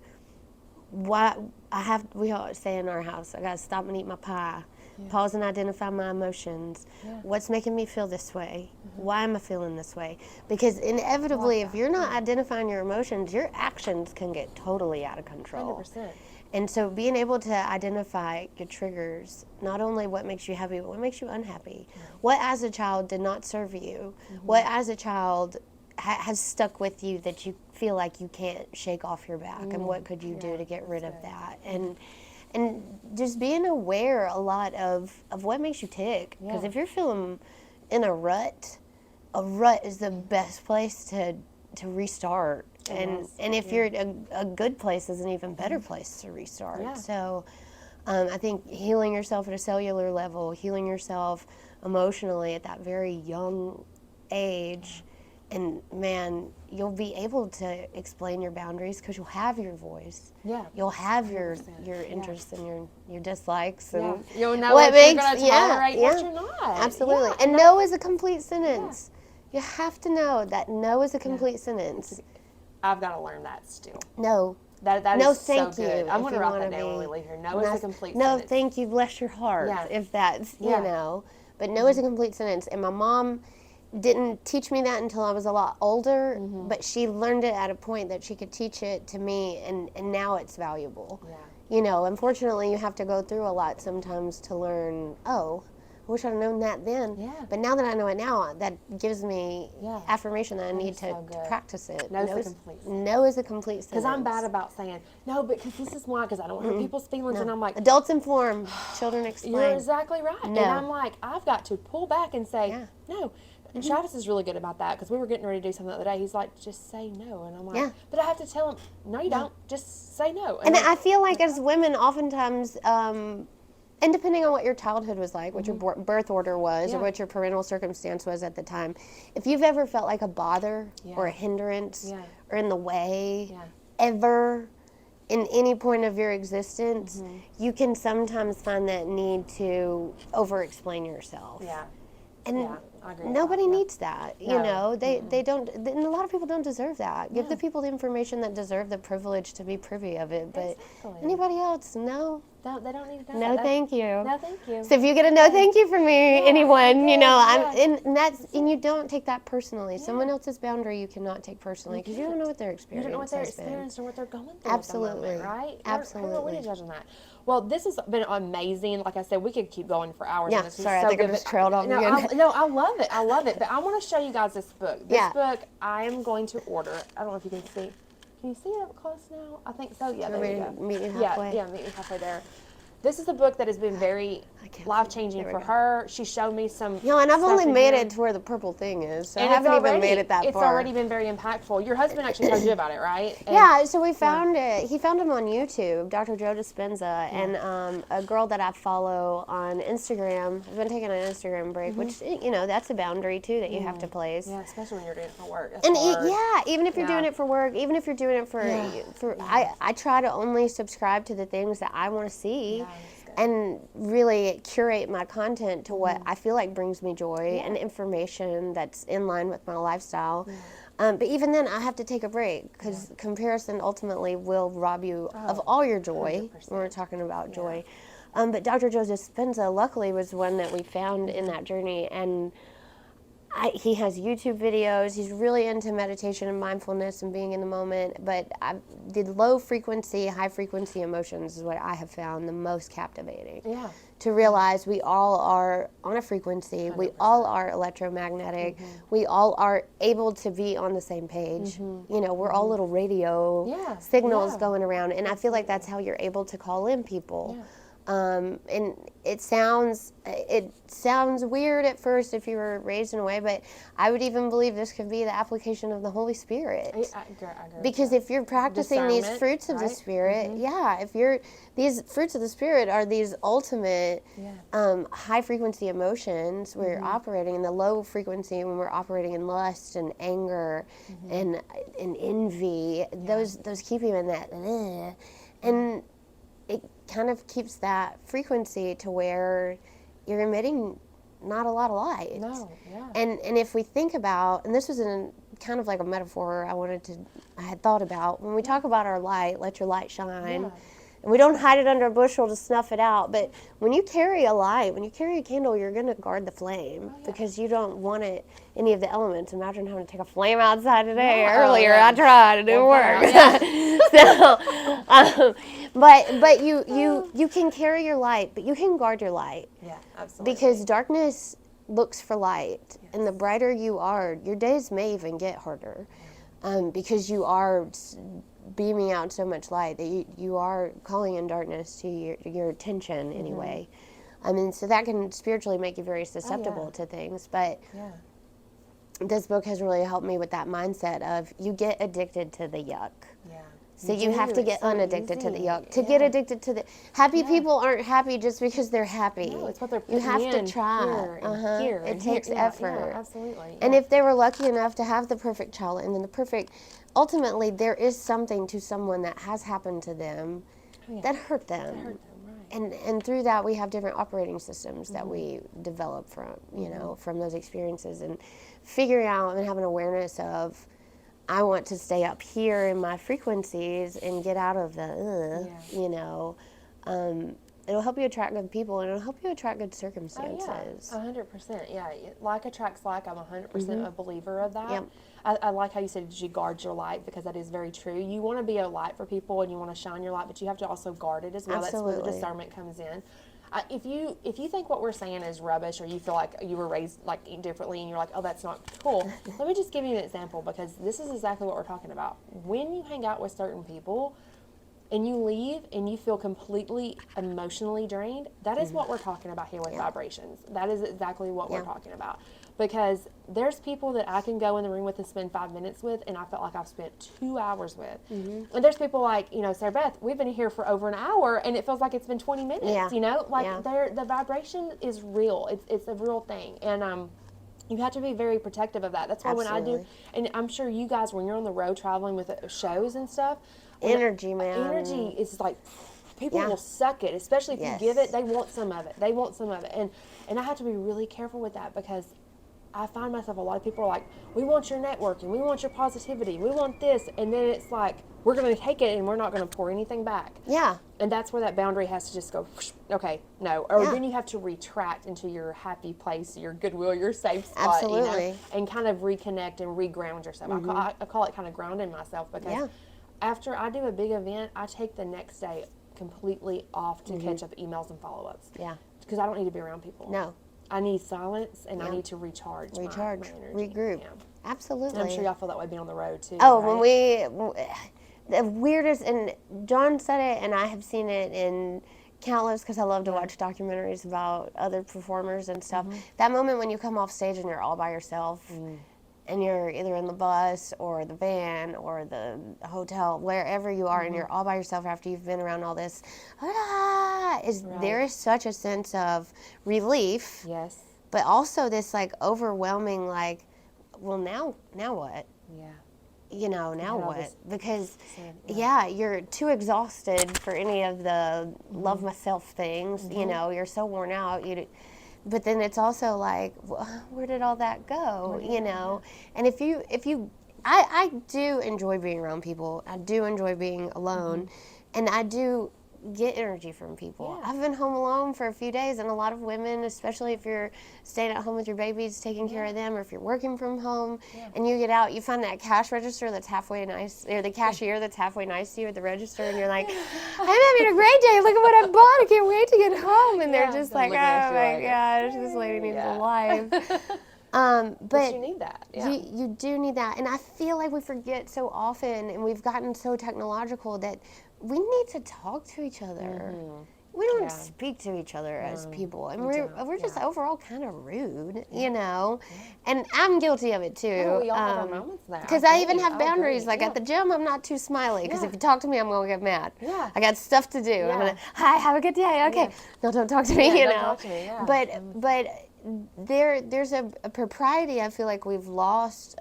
we always say in our house, I got to stop and eat my pie, pause and identify my emotions. What's making me feel this way? Why am I feeling this way? Because inevitably, if you're not identifying your emotions, your actions can get totally out of control. 100%. And so being able to identify your triggers, not only what makes you happy, but what makes you unhappy. What as a child did not serve you? What as a child has stuck with you that you feel like you can't shake off your back? And what could you do to get rid of that? And just being aware a lot of what makes you tick. Because if you're feeling in a rut is the best place to restart. And if you're a good place is an even better place to restart. So I think healing yourself at a cellular level, healing yourself emotionally at that very young age, and man, you'll be able to explain your boundaries because you'll have your voice. You'll have your interests and your dislikes, and you'll know what you're going to tolerate, what you're not. Absolutely. And no is a complete sentence. You have to know that no is a complete sentence. I've got to learn that still. No. That no, is thank so you. good. I'm going to write that be, down when we leave here. No is a complete no, sentence. No, thank you. Bless your heart. If that's, But no is a complete sentence. And my mom didn't teach me that until I was a lot older, but she learned it at a point that she could teach it to me, and now it's valuable. Unfortunately, you have to go through a lot sometimes to learn, I wish I'd have known that then. But now that I know it now, that gives me affirmation that I need to practice it. No is a complete sentence. No is a complete sentence. Because I'm bad about saying, no, because this is why, because I don't hurt people's feelings, and I'm like... Adults inform, children explain. You're exactly right. No. And I'm like, I've got to pull back and say, no. And Travis is really good about that, because we were getting ready to do something the other day. He's like, just say no. And I'm like, Yeah. but I have to tell him, no, you don't. Just say no. And I feel like as women, oftentimes, and depending on what your childhood was like, what your birth order was, or what your parental circumstance was at the time, if you've ever felt like a bother or a hindrance or in the way ever in any point of your existence, you can sometimes find that need to over-explain yourself. Yeah. And I agree with nobody that. needs that. You know, they don't, and a lot of people don't deserve that. Give the people the information that deserve the privilege to be privy of it. But anybody else, no. They don't need to know No, that. thank you. No, thank you. So if you get a no thank you from me, anyone, you know, yeah. and you don't take that personally. Someone else's boundary you cannot take personally, because you don't know what their experience You don't know what they're has been. experiencing or what they're going through. Absolutely. At the moment, right? Absolutely. We're judging that. Well, this has been amazing. Like I said, we could keep going for hours. Yeah, on this. sorry, So I think I good, just but- trailed off again. I love it. I love it. But I want to show you guys this book. This book, I am going to order. I don't know if you can see. Can you see it up close now? I think so. Yeah, there you go. Meet you halfway. Yeah, meet me halfway there. This is a book that has been very life-changing for her. She showed me some. No, and I've stuff only in made here. it to where the purple thing is, so And I haven't it's even made it that It's far. already been very impactful. Your husband actually told you about it, right? And Yeah, so we found it. He found him on YouTube, Dr. Joe Dispenza, and a girl that I follow on Instagram. I've been taking an Instagram break, which, you know, that's a boundary too that you have to place. Yeah, especially when you're doing it for work. That's And hard. even if you're doing it for work, even if you're doing it for, I try to only subscribe to the things that I want to see. And really curate my content to what I feel like brings me joy and information that's in line with my lifestyle. But even then, I have to take a break, because comparison ultimately will rob you of all your joy 100%. when we're talking about joy. But Dr. Joe Dispenza, luckily, was one that we found in that journey. And he has YouTube videos. He's really into meditation and mindfulness and being in the moment. But the low frequency, high frequency emotions is what I have found the most captivating. Yeah. To realize we all are on a frequency. 100%. We all are electromagnetic. We all are able to be on the same page. You know, we're all little radio signals going around. And I feel like that's how you're able to call in people. And it sounds weird at first if you were raised in a way, but I would even believe this could be the application of the Holy Spirit. I agree because if you're practicing these fruits of the Spirit, these fruits of the Spirit are these ultimate high frequency emotions where you're operating, in the low frequency when we're operating in lust and anger and envy. Those keep you in that, and it kind of keeps that frequency to where you're emitting not a lot of light. No, And if we think about, and this was kind of like a metaphor I had thought about, when we talk about our light, let your light shine. And we don't hide it under a bushel to snuff it out. But when you carry a light, when you carry a candle, you're going to guard the flame because you don't want any of the elements. Imagine having to take a flame outside today. Earlier, I tried. It didn't work. But you can carry your light, but you can guard your light. Yeah, absolutely. Because darkness looks for light. And the brighter you are, your days may even get harder. Because you are beaming out so much light that you are calling in darkness to your attention anyway. I mean, so that can spiritually make you very susceptible to things. But this book has really helped me with that mindset of you get addicted to the yuck. Yeah. So you have to get unaddicted to the yuck. To get addicted to the happy people aren't happy just because they're happy. No, it's what they're putting you have in to try. here and here It and takes here. effort. Yeah, absolutely. And if they were lucky enough to have the perfect child and then the perfect, ultimately there is something to someone that has happened to them that hurt them. right. And through that we have different operating systems that we develop from, from those experiences, and figuring out and having awareness of, I want to stay up here in my frequencies and get out of the, it'll help you attract good people, and it'll help you attract good circumstances. 100%. Yeah, like attracts like. I'm 100% a believer of that. Yep. I like how you said you guard your light, because that is very true. You want to be a light for people and you want to shine your light, but you have to also guard it as well. Absolutely. That's where the discernment comes in. If you think what we're saying is rubbish, or you feel like you were raised like differently and you're like, oh, that's not cool, let me just give you an example, because this is exactly what we're talking about. When you hang out with certain people, and you leave and you feel completely emotionally drained, that is what we're talking about here with vibrations. That is exactly what we're talking about. Because there's people that I can go in the room with and spend 5 minutes with, and I felt like I've spent 2 hours with. And there's people like, Sarah Beth, we've been here for over an hour, and it feels like it's been 20 minutes, the vibration is real. It's a real thing. And you have to be very protective of that. That's why when I do, and I'm sure you guys, when you're on the road traveling with shows and stuff, energy, man. Energy is like, people will suck it, especially if you give it, they want some of it. And I have to be really careful with that, because I find myself, a lot of people are like, we want your networking, we want your positivity, we want this, and then it's like, we're going to take it and we're not going to pour anything back. Yeah. And that's where that boundary has to just go, okay, no. Or then you have to retract into your happy place, your goodwill, your safe spot. Absolutely. And kind of reconnect and reground yourself. I call it kind of grounding myself, because after I do a big event, I take the next day completely off to catch up emails and follow-ups. Yeah. Because I don't need to be around people. No. I need silence, and I need to recharge my energy. Regroup. Yeah. Absolutely. And I'm sure y'all feel that way being on the road, too. Oh, right? when the weirdest, and John said it, and I have seen it in countless, because I love to watch documentaries about other performers and stuff. That moment when you come off stage and you're all by yourself, and you're either in the bus or the van or the hotel, wherever you are, and you're all by yourself after you've been around all this, there is such a sense of relief. Yes. But also this like overwhelming, like, well, now what? Yeah. Now what? Because, you're too exhausted for any of the love myself things. You're so worn out. But then it's also like, well, where did all that go? And I do enjoy being around people. I do enjoy being alone, and I do get energy from people. I've been home alone for a few days, and a lot of women, especially if you're staying at home with your babies, taking care of them, or if you're working from home, and you get out, you find that cash register that's halfway nice, or the cashier that's halfway nice to you at the register, and you're like, I'm having a great day, look at what I bought, I can't wait to get home, and they're just like, oh my gosh, this lady needs a life. But you need that. You do need that, and I feel like we forget so often, and we've gotten so technological, that we need to talk to each other. We don't speak to each other as people, and we're just overall kind of rude, And I'm guilty of it too. Yeah, we all have our moments there. Because I even have boundaries. Like at the gym, I'm not too smiley. Because if you talk to me, I'm gonna get mad. Yeah. I got stuff to do. I'm gonna, hi, have a good day. Okay. No, don't talk to me. Don't talk to me, But there's a propriety I feel like we've lost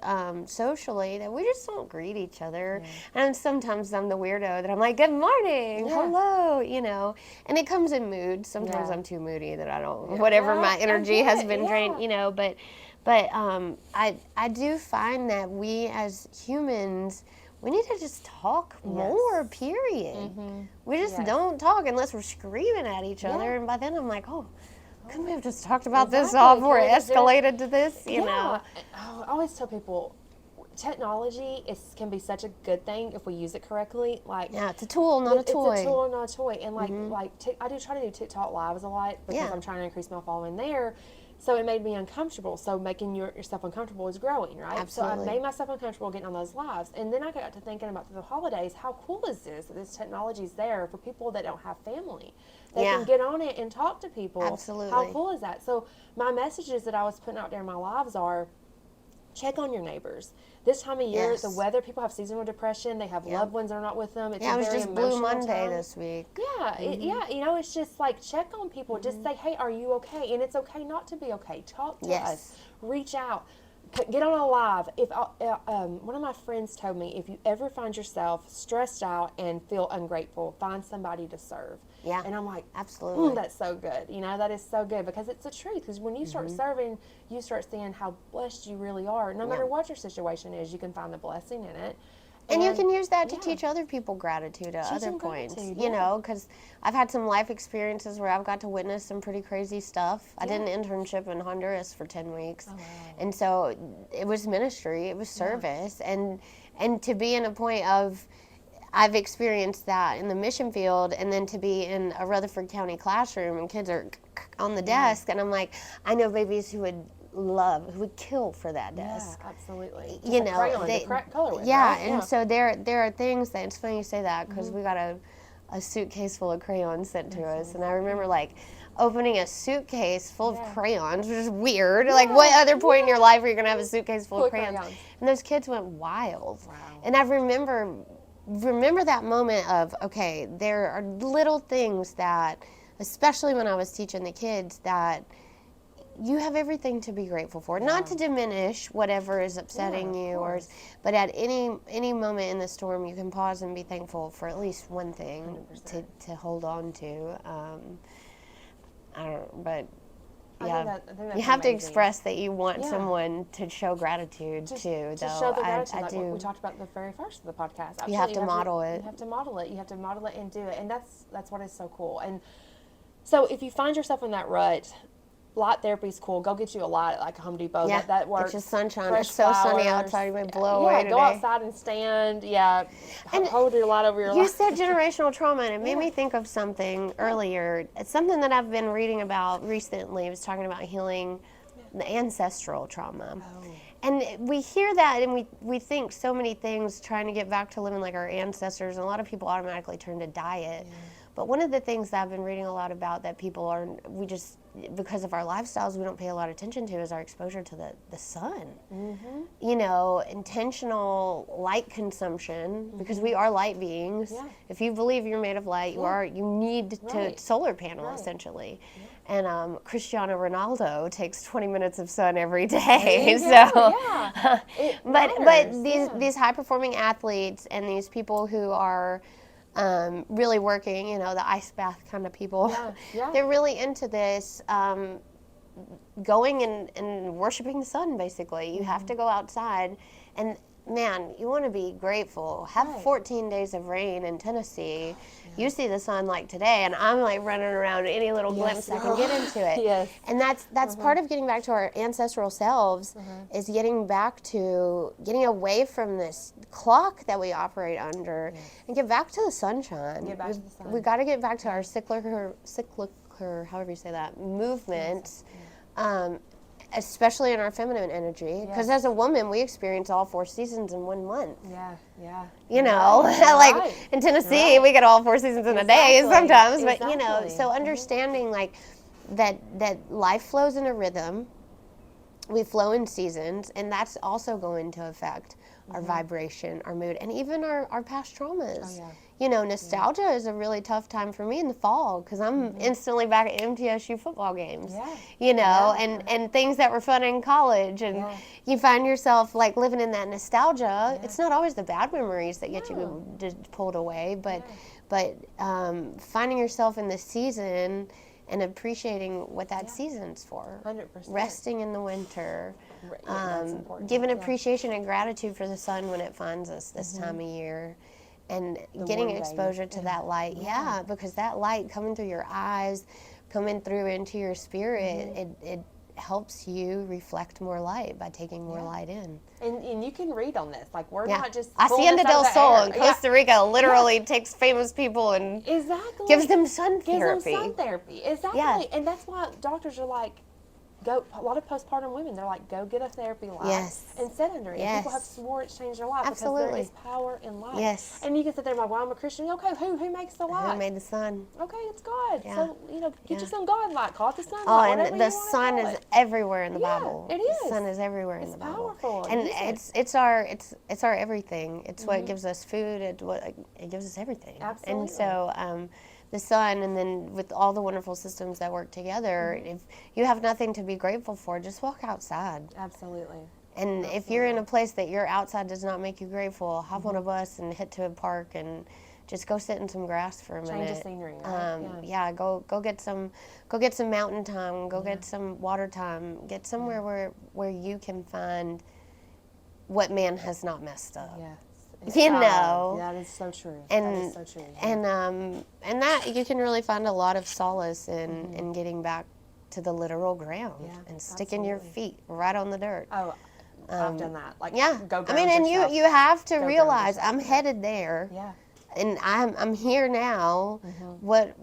socially, that we just don't greet each other. And sometimes I'm the weirdo that I'm like, good morning, hello, and it comes in moods. Sometimes I'm too moody that I don't, whatever my energy has been drained, but I do find that we as humans, we need to just talk more, period. We just don't talk unless we're screaming at each other, and by then I'm like, oh, couldn't we have just talked about this all before it escalated to this, you know? I always tell people, technology can be such a good thing if we use it correctly. Like, it's a tool, not a toy. It's a tool, not a toy. And I do try to do TikTok lives a lot, because I'm trying to increase my following there. So it made me uncomfortable. So making yourself uncomfortable is growing, right? Absolutely. So I made myself uncomfortable getting on those lives. And then I got to thinking about the holidays, how cool is this? That this technology is there for people that don't have family. They can get on it and talk to people. Absolutely. How cool is that? So my messages that I was putting out there in my lives are, check on your neighbors. This time of year, the weather, people have seasonal depression. They have loved ones that are not with them. It's it was just Blue Monday time. This week. Yeah, it's just like, check on people. Just say, hey, are you okay? And it's okay not to be okay. Talk to us. Reach out. Get on a live. If one of my friends told me, if you ever find yourself stressed out and feel ungrateful, find somebody to serve. Yeah. And I'm like, absolutely. That's so good. that is so good, because it's the truth. Because when you start serving, you start seeing how blessed you really are. No matter what your situation is, you can find the blessing in it. And you can use that to teach other people gratitude at other points, because I've had some life experiences where I've got to witness some pretty crazy stuff. I did an internship in Honduras for 10 weeks, and so it was ministry, it was service, and to be in a point of, I've experienced that in the mission field, and then to be in a Rutherford County classroom and kids are on the desk, and I'm like, I know babies who would kill for that desk. Yeah, absolutely. Just crack color with, and right? so there are things that, it's funny you say that, because we got a a suitcase full of crayons sent to us. And I remember, like, opening a suitcase full of crayons, which is weird. Like, what other point in your life are you going to have a suitcase full of crayons? And those kids went wild. Wow. And I remember that moment of, okay, there are little things that, especially when I was teaching the kids, that you have everything to be grateful for. Not to diminish whatever is upsetting you, but at any moment in the storm, you can pause and be thankful for at least one thing to hold on to. I don't know, but yeah, I think you have to express that you want someone to show gratitude to show the gratitude. Like what we talked about the very first of the podcast. Absolutely. You have to model it. You have to model it. You have to model it and do it, and that's what is so cool. And so if you find yourself in that rut, light therapy is cool. Go get you a light at like Home Depot. Yeah, that works. Get your sunshine. It's so sunny outside. You may blow away today. Go outside and stand. Yeah, and hold your light over your light. You said generational trauma, and it made me think of something earlier. It's something that I've been reading about recently. I was talking about healing the ancestral trauma. Oh. And we hear that, and we think so many things, trying to get back to living like our ancestors, and a lot of people automatically turn to diet. Yeah. But one of the things that I've been reading a lot about that because of our lifestyles, we don't pay a lot of attention to is our exposure to the sun. Mm-hmm. You know, intentional light consumption, because we are light beings. Yeah. If you believe you're made of light, you need solar panel, essentially. Yeah. And Cristiano Ronaldo takes 20 minutes of sun every day. But these high performing athletes and these people who are really working, you know, the ice bath kind of people. They're really into this, going and worshiping the sun, basically. You have to go outside, and man, you want to be grateful. Have 14 days of rain in Tennessee. You see the sun like today, and I'm like running around any little glimpse I can get into it. And that's part of getting back to our ancestral selves, is getting away from this clock that we operate under, and get back to the sunshine. We got to get back to our cyclical, however you say that, movements. Especially in our feminine energy, because as a woman, we experience all 4 seasons in 1 month. You know, like in Tennessee, we get all 4 seasons in a day sometimes. But you know, so understanding like that life flows in a rhythm. We flow in seasons, and that's also going to affect our vibration, our mood, and even our past traumas. You know, nostalgia is a really tough time for me in the fall, because I'm instantly back at MTSU football games, you know, and things that were fun in college. And you find yourself like living in that nostalgia. It's not always the bad memories that get you pulled away, but finding yourself in the season and appreciating what that season's for. 100%. Resting in the winter. Giving appreciation and gratitude for the sun when it finds us this time of year. And getting exposure to that light, because that light coming through your eyes, coming through into your spirit, it helps you reflect more light by taking more light in. And you can read on this. Like, we're not just Hacienda del Sol in Costa Rica literally takes famous people and gives them sun therapy. Exactly. And that's why doctors are like, a lot of postpartum women, they're like, go get a therapy light and sit under it. People have swore it's changed their life because there is power in light. And you can sit there and be like, well, I'm a Christian. Okay, who makes the light? Who made the sun? Okay, it's God. So, you know, get you some God light. Call it the sun light. Oh, and the sun is everywhere in the Bible. It is. The sun is everywhere in the Bible. It's powerful. And it's our everything. It's what gives us food. It gives us everything. Absolutely. And so, the sun, and then with all the wonderful systems that work together, if you have nothing to be grateful for, just walk outside. Absolutely. And if you're in a place that your outside does not make you grateful, hop on a bus and head to a park and just go sit in some grass for a minute. Change the scenery. Right? Go get some mountain time. Go get some water time. Get somewhere where you can find what man has not messed up. You know, that is so true. And, that is so true. And that you can really find a lot of solace in getting back to the literal ground and sticking your feet right on the dirt. Oh, I've done that. Like, go I mean, and you have to realize I'm headed there. And I'm here now. What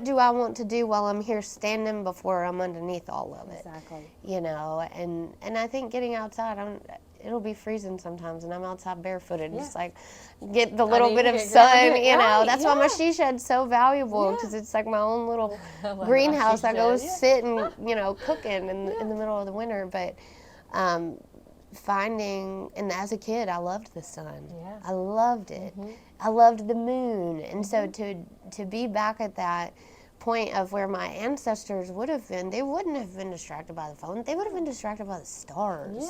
do I want to do while I'm here standing before I'm underneath all of it? Exactly. You know, and I think getting outside, it'll be freezing sometimes, and I'm outside barefooted, just like get the little bit of grab sun, it. you know. Right, That's why my she shed's so valuable, because it's like my own little greenhouse. I go sit and, you know, cooking in the middle of the winter. But finding, and as a kid, I loved the sun. I loved it. I loved the moon. And so to be back at that point of where my ancestors would have been, they wouldn't have been distracted by the phone. They would have been distracted by the stars.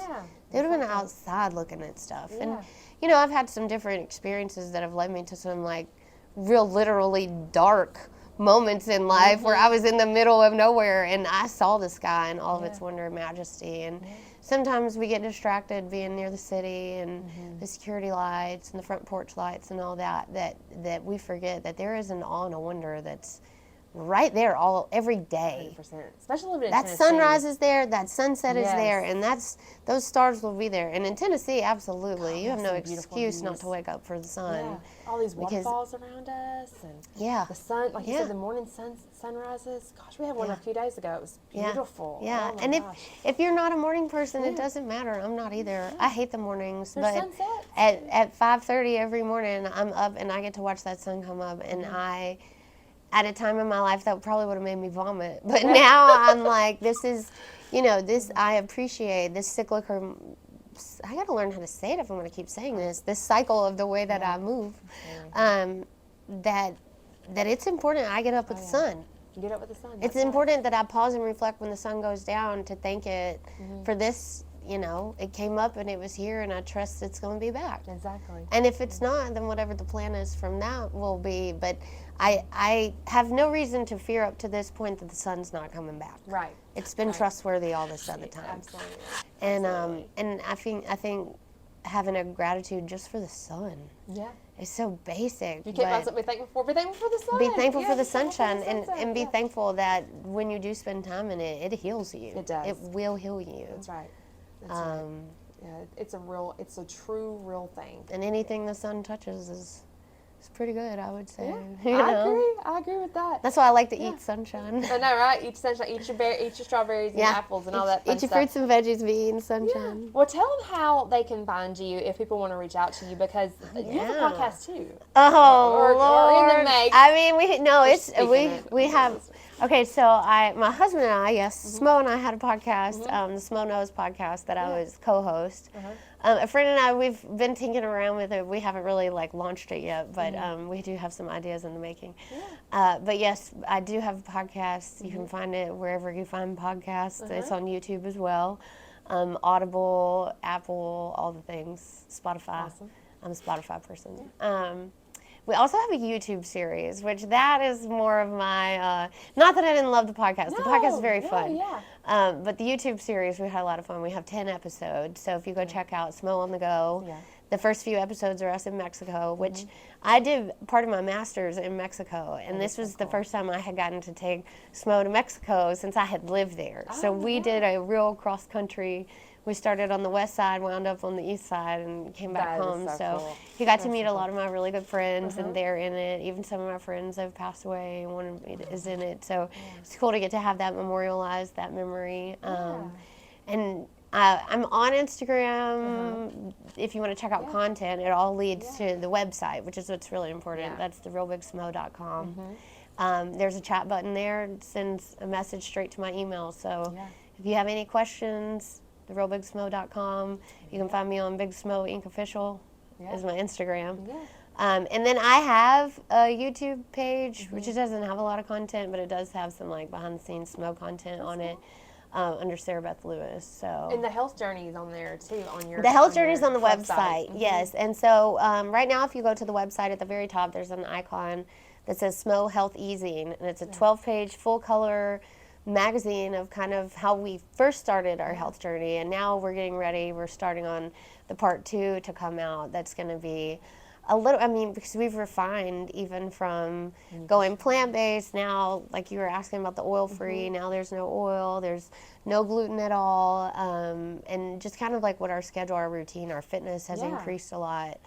They would have been outside looking at stuff. And, you know, I've had some different experiences that have led me to some, like, real literally dark moments in life where I was in the middle of nowhere and I saw the sky in all of its wonder and majesty. And sometimes we get distracted being near the city and the security lights and the front porch lights and all that we forget that there is an awe and a wonder that's right there every day. 100%. Especially living in that Tennessee. sunrise is there, that sunset is there, and those stars will be there. And in Tennessee, absolutely, you have no excuse not to wake up for the sun. All these waterfalls around us, and the sun, like you said, the morning sunrises. Gosh, we had one a few days ago. It was beautiful. Yeah, oh and gosh. if you're not a morning person, it doesn't matter. I'm not either. I hate the mornings, There's but sunsets. at 5:30 every morning, I'm up and I get to watch that sun come up, and at a time in my life that probably would have made me vomit. But now I'm like, this is, you know, I appreciate this cyclical, I got to learn how to say it if I'm going to keep saying this cycle of the way that I move, that it's important I get up with the sun. Get up with the sun. It's important that I pause and reflect when the sun goes down to thank it for this. You know, it came up and it was here, and I trust it's going to be back. Exactly. And if it's not, then whatever the plan is from that will be. But I have no reason to fear up to this point that the sun's not coming back. Right. It's been trustworthy all this other time. Absolutely. And I think having a gratitude just for the sun. Yeah. It's so basic. You can't possibly be thankful for. Be thankful for the sun. Be thankful for the sunshine, sunset. and be thankful that when you do spend time in it, it heals you. It does. It will heal you. That's right. That's right. Yeah, it's a true real thing. And anything the sun touches is pretty good, I would say. Yeah, I agree with that. That's why I like to eat sunshine. I know, right? Eat sunshine, eat your strawberries and apples and all that fun Eat your stuff. fruits and veggies, be eating sunshine. Yeah. Well, tell them how they can find you if people want to reach out to you, because you have a podcast too. Oh, or in the make. I mean, we have. Okay, so my husband and I, Smo and I had a podcast, the Smo Knows podcast that I was co-host. A friend and I, we've been tinkering around with it. We haven't really launched it yet, but we do have some ideas in the making. But yes, I do have a podcast. You can find it wherever you find podcasts. It's on YouTube as well. Audible, Apple, all the things, Spotify. Awesome. I'm a Spotify person. We also have a YouTube series, which that is more of my, not that I didn't love the podcast. The podcast is very fun. But the YouTube series, we had a lot of fun. We have 10 episodes. So if you go check out Smo on the Go, the first few episodes are us in Mexico, which I did part of my master's in Mexico. And this was the first time I had gotten to take Smo to Mexico since I had lived there. So we did a real cross-country. We started on the west side, wound up on the east side, and came back home. So cool. you got to meet a lot of my really good friends, and they're in it. Even some of my friends have passed away, and one is in it. So it's cool to get to have that memorialized, that memory. And I'm on Instagram. If you want to check out content, it all leads to the website, which is what's really important. That's therealbigsmo.com. There's a chat button there. It sends a message straight to my email. So if you have any questions, therealbigsmo.com. You can find me on Big Smo Inc. Official is my Instagram. And then I have a YouTube page, which it doesn't have a lot of content, but it does have some behind the scenes Smo content on it. Under Sara Beth Lewis. So and the health journey is on there too. The health journey is on the website. Yes. And so right now, if you go to the website at the very top, there's an icon that says Smo Health Easing, and it's a 12-page full color magazine of kind of how we first started our health journey, and now we're getting ready. We're starting on the part 2 to come out. That's going to be a little, because we've refined even from going plant-based. Now, like you were asking about the oil-free, now there's no oil, there's no gluten at all, and just kind of what our schedule, our routine, our fitness has increased a lot.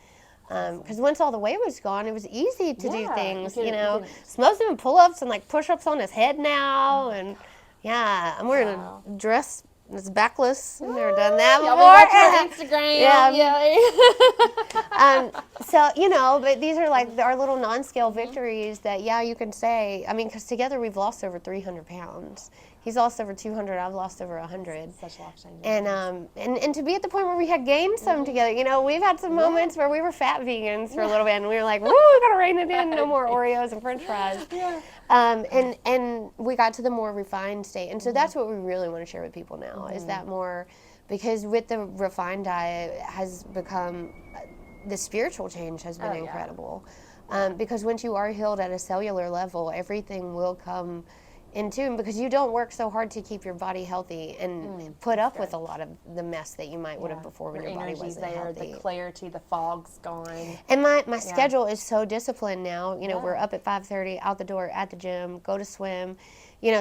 Because once all the weight was gone, it was easy to do things, Smo's doing pull-ups and push-ups on his head now, and I'm wearing a dress It's backless. I've never done that Y'all before. be watching Instagram. Yeah. So, but these are like our little non-scale victories that, you can say, because together we've lost over 300 pounds. He's lost over 200. I've lost over 100. Such life-changing. And to be at the point where we had gained some together, we've had some moments where we were fat vegans for a little bit, and we were like, woo, we gotta rein it in, no more Oreos and French fries. Yeah. And we got to the more refined state, and so that's what we really want to share with people now, is that more, because with the refined diet has become, the spiritual change has been incredible. Because once you are healed at a cellular level, everything will come in tune, because you don't work so hard to keep your body healthy and put up with a lot of the mess that you might would have before when your body wasn't healthy. The clarity, the fog's gone. And my schedule is so disciplined now. We're up at 5:30, out the door, at the gym, go to swim.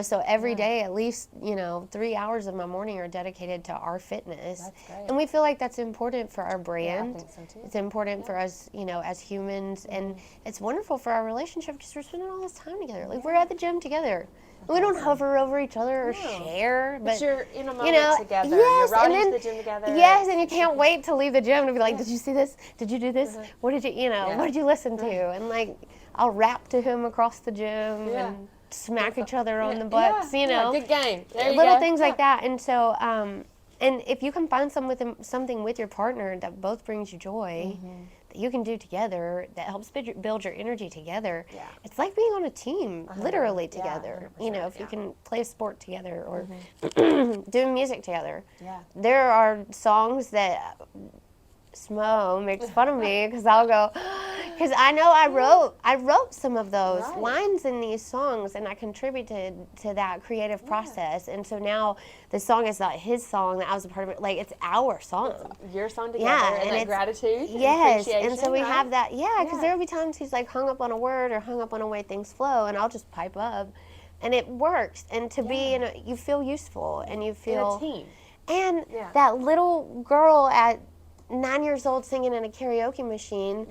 So every day at least, 3 hours of my morning are dedicated to our fitness. That's great. And we feel like that's important for our brand. Yeah, I think so too. It's important for us, as humans. And it's wonderful for our relationship because we're spending all this time together. Like, we're at the gym together. We don't hover over each other or share, but you're in a moment together. Yes, you're riding and then, to the gym together. Yes, and you can't wait to leave the gym to be like, did you see this? Did you do this? What did you, what did you listen to? And like, I'll rap to him across the gym and smack each other on the butts, good game. There you little go. things like that. And so, and if you can find something with your partner that both brings you joy, that you can do together, that helps build your energy together, it's like being on a team, literally together. If you can play a sport together or doing music together. Yeah. There are songs that SMO makes fun of me because I'll go, because I know I wrote some of those lines in these songs, and I contributed to that creative process. And so now the song is not his song, that I was a part of it. Like, it's our song. It's your song together, and that gratitude. Yes, and and so we have that. Yeah, because there will be times he's like hung up on a word or hung up on a way things flow, and I'll just pipe up, and it works. And to be you feel useful, and you feel in a team. And that little girl at 9 years old singing in a karaoke machine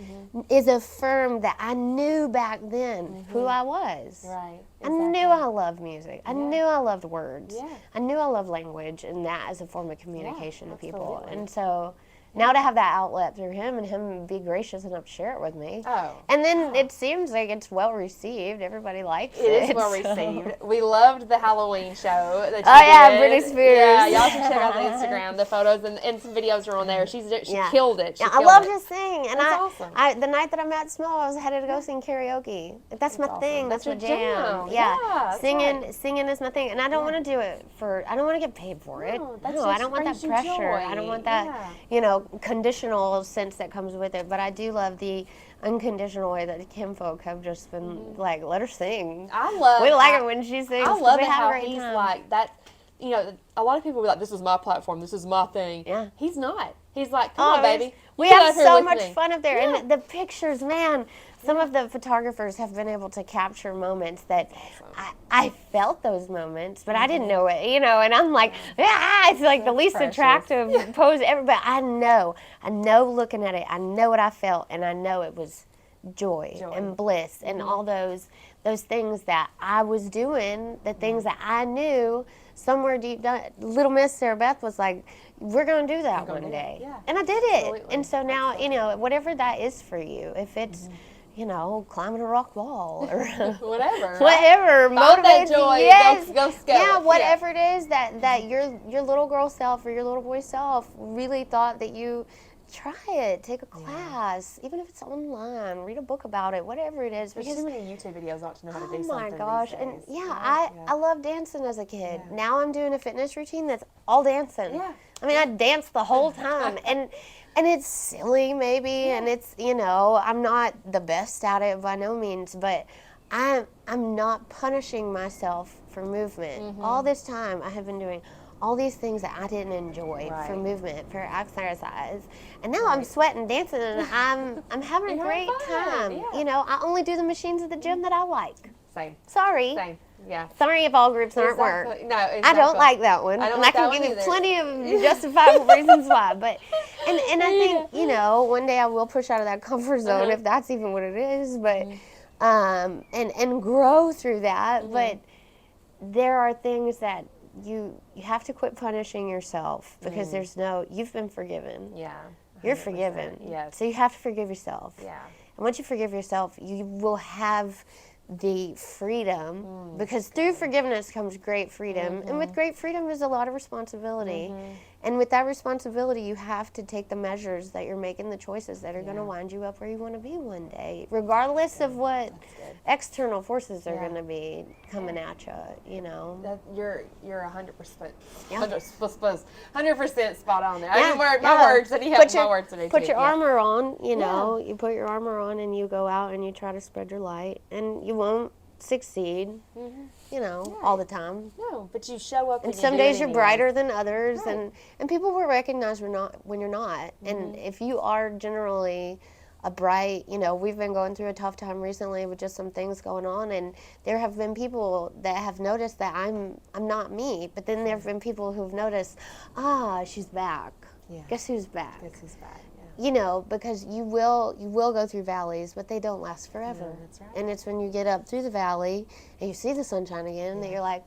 is affirmed that I knew back then who I was. Right. Exactly. I knew I loved music. I knew I loved words. Yeah. I knew I loved language, and that as a form of communication to people. Absolutely. And so now to have that outlet through him, and him be gracious enough to share it with me. Oh. And then it seems like it's well received. Everybody likes it. It is well received. We loved the Halloween show that you did. Britney Spears. Yeah, y'all should check out the Instagram. The photos and some videos are on there. She killed it. I love to sing. And awesome. The night that I met SMO, I was headed to go sing karaoke. That's my thing. That's my your jam. Yeah, singing is my thing. And I don't want to do it I don't want to get paid for it. No, I don't want that pressure. I don't want that, conditional sense that comes with it. But I do love the unconditional way that Kim folk have just been like, let her sing. We like it when she sings. I love it how he's like that. A lot of people will be like, this is my platform, this is my thing. Yeah. He's not. He's like, come on, baby. We have so much fun up there. And the pictures, man, some of the photographers have been able to capture moments that I felt those moments, but I didn't know it, and I'm like, it's like the least attractive pose ever. But I know looking at it, I know what I felt, and I know it was joy. And bliss and all those things that I was doing, the things that I knew somewhere deep down. Little Miss Sara Beth was like, we're going to do that one day. Yeah. And I did it. Absolutely. And so now, whatever that is for you, if it's, climbing a rock wall or whatever. Whatever. Find that Motivates joy. Yes. Go scale yeah, it. whatever it is that your little girl self or your little boy self really thought that you try it, take a class, even if it's online, read a book about it, whatever it is. There's Because too many YouTube videos not to know how to do oh something. my gosh, these and days, I love dancing as a kid. Yeah. Now I'm doing a fitness routine that's all dancing. Yeah. I mean, I dance the whole time, and it's silly maybe, and it's I'm not the best at it by no means, but I'm not punishing myself for movement. All this time I have been doing all these things that I didn't enjoy for movement, for exercise, and now I'm sweating, dancing, and I'm having a great time. Yeah. I only do the machines at the gym that I like. Same. Sorry. Same. Yeah. Sorry if all groups aren't work. No, exactly. I don't like that one. I don't and like I can that give one you either. plenty of justifiable reasons why. But and I think, one day I will push out of that comfort zone if that's even what it is. But and grow through that. But there are things that you have to quit punishing yourself because you've been forgiven. Yeah. You're 100%. forgiven. Yes. So you have to forgive yourself. Yeah. And once you forgive yourself, you will have the freedom, because through forgiveness comes great freedom. And with great freedom is a lot of responsibility. And with that responsibility, you have to take the measures that you're making, the choices that are going to wind you up where you want to be one day, regardless of what external forces are going to be coming at you, you know. You're 100%, Yeah. 100% spot on there. Yeah, I mean, my yeah. words, and he has my words today, Put too. your Yeah. armor on, you know. You put your armor on and you go out and you try to spread your light, and you won't succeed, you know, all the time. No, but you show up And and some you do it days you're anyway. brighter than others, Right. and people will recognize when you're not. And if you are generally a bright, you know, we've been going through a tough time recently with just some things going on, and there have been people that have noticed that I'm not me, but then there have been people who've noticed, she's back. Yeah. Guess who's back? Guess who's back? Yeah. You know, because you will go through valleys, but they don't last forever. No, that's right. And it's when you get up through the valley and you see the sunshine again that you're like,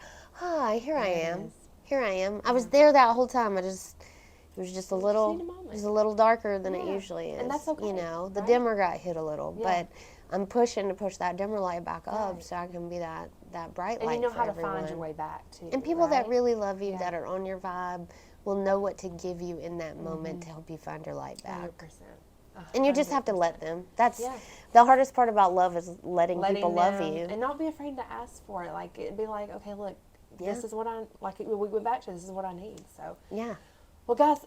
here I am. is. Here I am. I was there that whole time. It was just a need little, a moment. it was a little darker than it Yeah. usually is. And that's okay, You know, the right? dimmer got hit a little, Yeah. but I'm pushing to push that dimmer light back up Right. so I can be that bright And light you know for how to everyone. find your way back, too. And people that right? really love you, Yeah. that are on your vibe, will know what to give you in that moment to help you find your light back. 100%. And you just have to let them. That's Yeah. the hardest part about love, is letting people love them, you. and not be afraid to ask for it. Like, it'd be like, okay, look, Yeah. this is what I, like we went back to, this is what I need. So, Yeah. well, guys,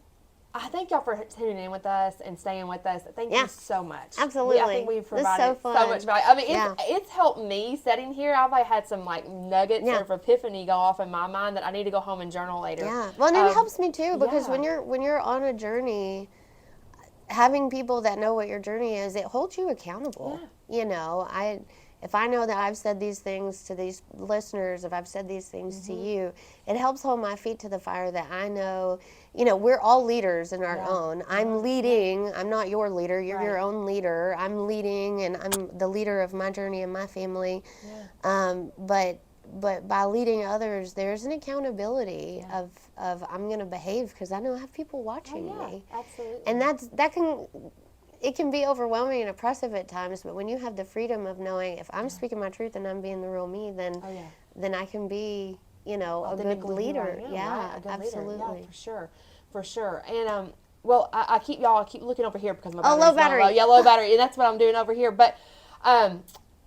I thank y'all for tuning in with us and staying with us. Thank Yeah. you so much. Absolutely. I think we've This is provided so fun. much value. I mean, Yeah. it's helped me sitting here. I've like had some like nuggets Yeah. of epiphany go off in my mind that I need to go home and journal later. Yeah. Well, and it helps me too, because yeah. when you're on a journey, having people that know what your journey is, it holds you accountable. Yeah. You know, if I know that I've said these things to these listeners, if I've said these things to you, it helps hold my feet to the fire that I know, you know, we're all leaders in our own. I'm leading. I'm not your leader. You're your own leader. I'm leading, and I'm the leader of my journey and my family. Yeah. But by leading others, there's an accountability of I'm going to behave because I know I have people watching me. Absolutely. And it can be overwhelming and oppressive at times, but when you have the freedom of knowing if I'm speaking my truth and I'm being the real me, then I can be, you know, a good Authentically who I leader. am, Yeah, right? A good absolutely. leader. Yeah, for sure. And well, I keep looking over here because my Oh, battery's low not battery. low battery, and that's what I'm doing over here. But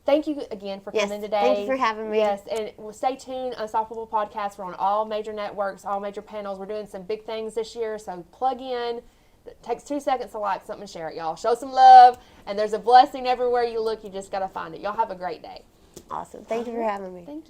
thank you again for coming today. Thank you for having me. Yes, and stay tuned. Unstoppable Podcast. We're on all major networks, all major panels. We're doing some big things this year, so plug in. It takes 2 seconds to like something and share it, y'all. Show some love, and there's a blessing everywhere you look. You just got to find it. Y'all have a great day. Awesome. Thank you for having me. Thank you.